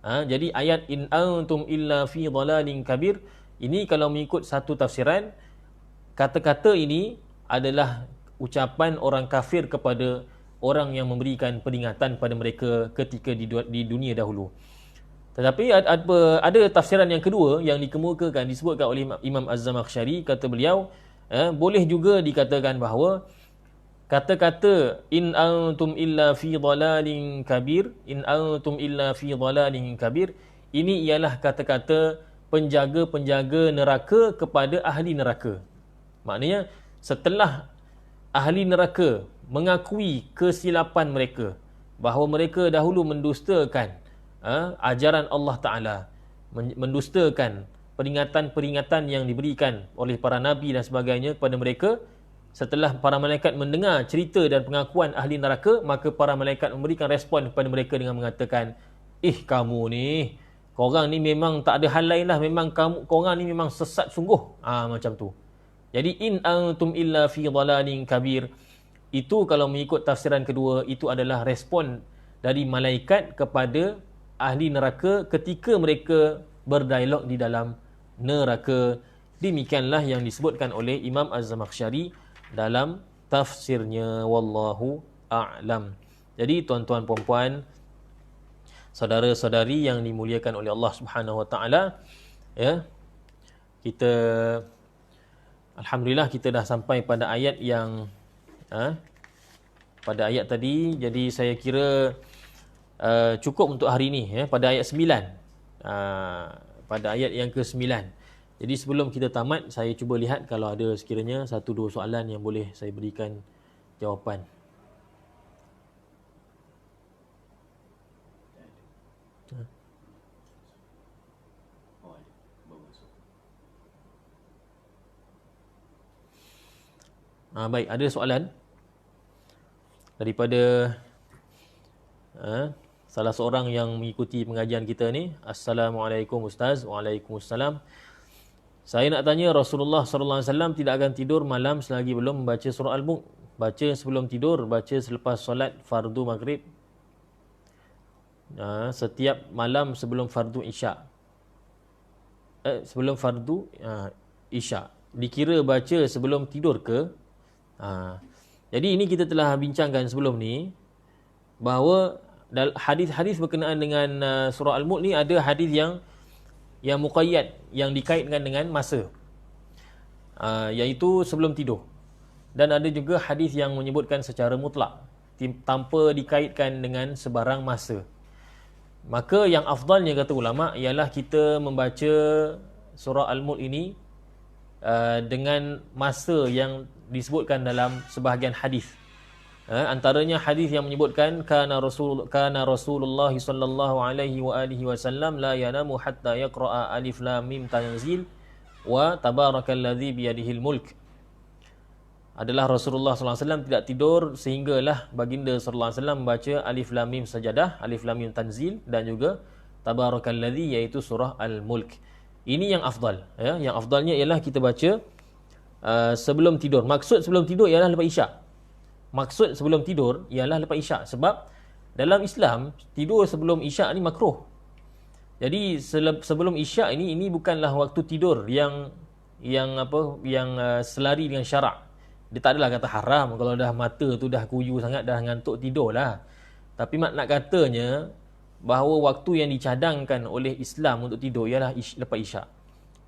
Speaker 1: Jadi ayat in antum illa fi dhalalin kabir, ini kalau mengikut satu tafsiran, kata-kata ini adalah ucapan orang kafir kepada orang yang memberikan peringatan pada mereka ketika di dunia dahulu. Tetapi ada tafsiran yang kedua yang dikemukakan, disebutkan oleh Imam Az-Zamakhsyari. Kata beliau, boleh juga dikatakan bahawa kata-kata in antum illa fi dhalalin kabir, in antum illa fi dhalalin kabir, ini ialah kata-kata penjaga-penjaga neraka kepada ahli neraka. Maknanya setelah ahli neraka mengakui kesilapan mereka, bahawa mereka dahulu mendustakan ajaran Allah Ta'ala, mendustakan peringatan-peringatan yang diberikan oleh para nabi dan sebagainya kepada mereka. Setelah para malaikat mendengar cerita dan pengakuan ahli neraka, maka para malaikat memberikan respon kepada mereka dengan mengatakan, kamu ni, korang ni memang tak ada hal lain lah, memang korang ni memang sesat sungguh. Macam tu. Jadi in antum illa fi dhalalin kabir, itu kalau mengikut tafsiran kedua, itu adalah respon dari malaikat kepada ahli neraka ketika mereka berdialog di dalam neraka. Demikianlah yang disebutkan oleh Imam Az-Zamakhsyari dalam tafsirnya. Wallahu a'lam. Jadi tuan-tuan puan-puan, saudara-saudari yang dimuliakan oleh Allah Subhanahu Wa Ta'ala, kita Alhamdulillah kita dah sampai pada ayat yang pada ayat tadi. Jadi saya kira cukup untuk hari ini ya, pada ayat 9. Pada ayat yang ke-9. Jadi sebelum kita tamat, saya cuba lihat kalau ada sekiranya 1-2 soalan yang boleh saya berikan jawapan. Baik, ada soalan daripada salah seorang yang mengikuti pengajian kita ni. Assalamualaikum Ustaz. Waalaikumsalam. Saya nak tanya, Rasulullah SAW tidak akan tidur malam selagi belum membaca surah Al-Mulk. Baca sebelum tidur, baca selepas solat fardu maghrib, setiap malam sebelum fardu isyak. Sebelum fardu isyak. Dikira baca sebelum tidur ke? Jadi ini kita telah bincangkan sebelum ni bahawa hadis-hadis berkenaan dengan surah Al-Mulk ni ada hadis yang muqayyad, yang dikaitkan dengan masa, iaitu sebelum tidur, dan ada juga hadis yang menyebutkan secara mutlak tanpa dikaitkan dengan sebarang masa. Maka yang afdalnya kata ulama ialah kita membaca surah Al-Mulk ini dengan masa yang disebutkan dalam sebahagian hadis. Antaranya hadis yang menyebutkan kana Rasulullah sallallahu alaihi wa alihi wasallam la yanamu hatta yaqra'a alif lam mim tanzil wa tabarakalladzi biyadihil mulk. Adalah Rasulullah sallallahu alaihi wasallam tidak tidur sehinggalah baginda sallallahu alaihi wasallam membaca alif lam mim sajadah, alif lam mim tanzil, dan juga tabarakalladzi, iaitu surah Al-Mulk. Ini yang afdal ya. Yang afdalnya ialah kita baca sebelum tidur. Maksud sebelum tidur ialah lepas isyak. Maksud sebelum tidur ialah lepas isyak. Sebab dalam Islam, tidur sebelum isyak ni makruh. Jadi sebelum isyak ini bukanlah waktu tidur yang selari dengan syarak. Dia tak adalah kata haram. Kalau dah mata tu dah kuyu sangat, dah ngantuk, tidurlah. Tapi nak katanya bahawa waktu yang dicadangkan oleh Islam untuk tidur ialah lepas isyak.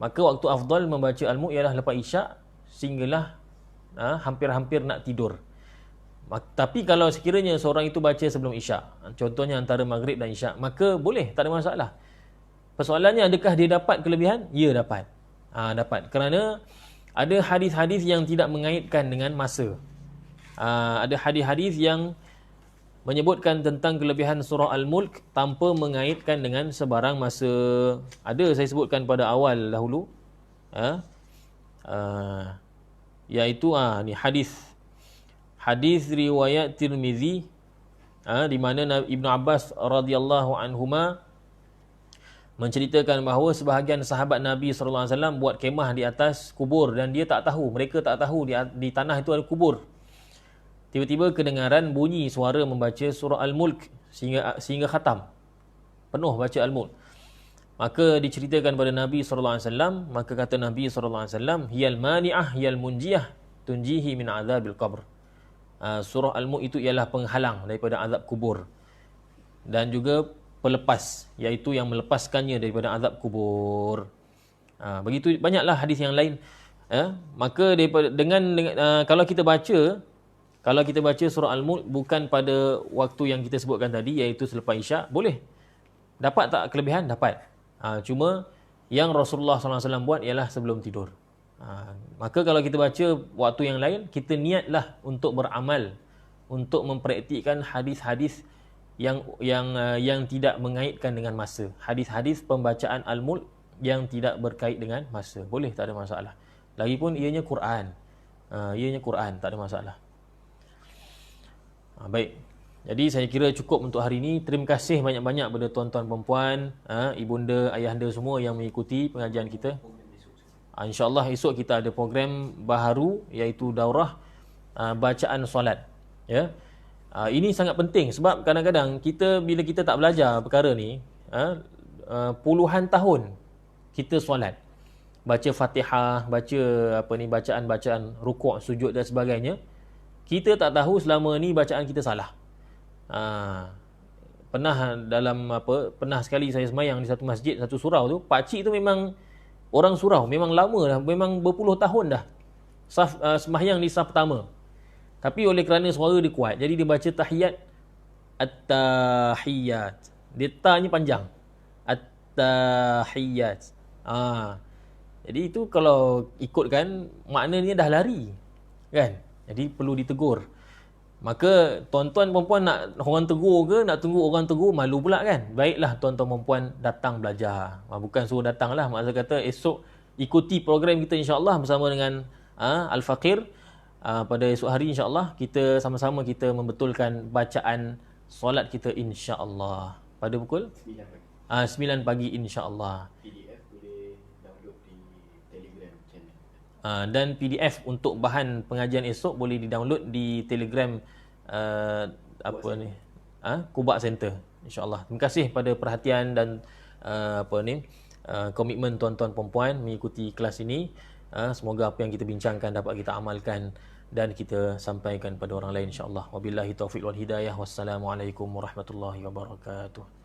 Speaker 1: Maka waktu afdal membaca Al-Mulk ialah lepas isyak sehinggalah hampir-hampir nak tidur. Tapi kalau sekiranya seorang itu baca sebelum isyak, contohnya antara maghrib dan isyak, maka boleh, tak ada masalah. Persoalannya, adakah dia dapat kelebihan? Ya, dapat. Dapat. Kerana ada hadis-hadis yang tidak mengaitkan dengan masa. Ada hadis-hadis yang menyebutkan tentang kelebihan surah Al-Mulk tanpa mengaitkan dengan sebarang masa. Ada saya sebutkan pada awal dahulu, iaitu ni hadis riwayat Tirmizi, di mana Ibnu Abbas radhiyallahu anhuma menceritakan bahawa sebahagian sahabat Nabi sallallahu alaihi wasallam buat kemah di atas kubur, dan mereka tak tahu di tanah itu ada kubur. Tiba-tiba kedengaran bunyi suara membaca surah Al-Mulk sehingga khatam, penuh baca Al-Mulk. Maka diceritakan pada Nabi sallallahu alaihi wasallam, maka kata Nabi sallallahu alaihi wasallam, hiyal mani'ah hiyal munjiyah tunjihi min azabil qabr. Surah Al-Mulk itu ialah penghalang daripada azab kubur, dan juga pelepas, iaitu yang melepaskannya daripada azab kubur. Begitu banyaklah hadis yang lain. Maka kalau kita baca surah Al-Mulk bukan pada waktu yang kita sebutkan tadi, iaitu selepas isyak, boleh. Dapat tak kelebihan? Dapat. Cuma yang Rasulullah SAW buat ialah sebelum tidur. Maka kalau kita baca waktu yang lain, kita niatlah untuk beramal, untuk mempraktikkan hadis-hadis yang tidak mengaitkan dengan masa. Hadis-hadis pembacaan Al-Mulk yang tidak berkait dengan masa. Boleh, tak ada masalah. Lagipun ianya Quran. Tak ada masalah. Baik. Jadi saya kira cukup untuk hari ini. Terima kasih banyak-banyak kepada tuan-tuan perempuan, ibunda, ayahanda semua yang mengikuti pengajian kita. InsyaAllah esok kita ada program baharu, iaitu daurah bacaan solat. Ya. Ini sangat penting sebab kadang-kadang bila kita tak belajar perkara ni, puluhan tahun kita solat, baca Fatihah, baca bacaan rukuk, sujud dan sebagainya, kita tak tahu selama ni bacaan kita salah. Pernah sekali saya semayang di satu masjid, satu surau tu, pakcik tu memang orang surau, memang lama dah, memang berpuluh tahun dah sembahyang di saf pertama. Tapi oleh kerana suara dia kuat, jadi dia baca tahiyat at-tahiyat. Dia ta-nya panjang. At-tahiyat. Jadi itu kalau ikutkan maknanya dah lari. Kan? Jadi perlu ditegur. Maka tuan-tuan perempuan nak orang tegur ke, nak tunggu orang tegur, malu pula kan. Baiklah tuan-tuan perempuan datang belajar. Bukan suruh datang lah. Maksud kata esok ikuti program kita insya-Allah bersama dengan Al-Faqir. Pada esok hari insya-Allah kita sama-sama kita membetulkan bacaan solat kita insya-Allah. Pada pukul
Speaker 2: 9 pagi.
Speaker 1: 9 pagi insya-Allah.
Speaker 2: PDF boleh download di Telegram channel.
Speaker 1: Dan PDF untuk bahan pengajian esok boleh di-download di Telegram Kubak Center insya-Allah. Terima kasih pada perhatian dan komitmen tuan-tuan perempuan mengikuti kelas ini. Semoga apa yang kita bincangkan dapat kita amalkan dan kita sampaikan pada orang lain insya-Allah. Wabillahi taufiq wal hidayah. Wassalamualaikum warahmatullahi wabarakatuh.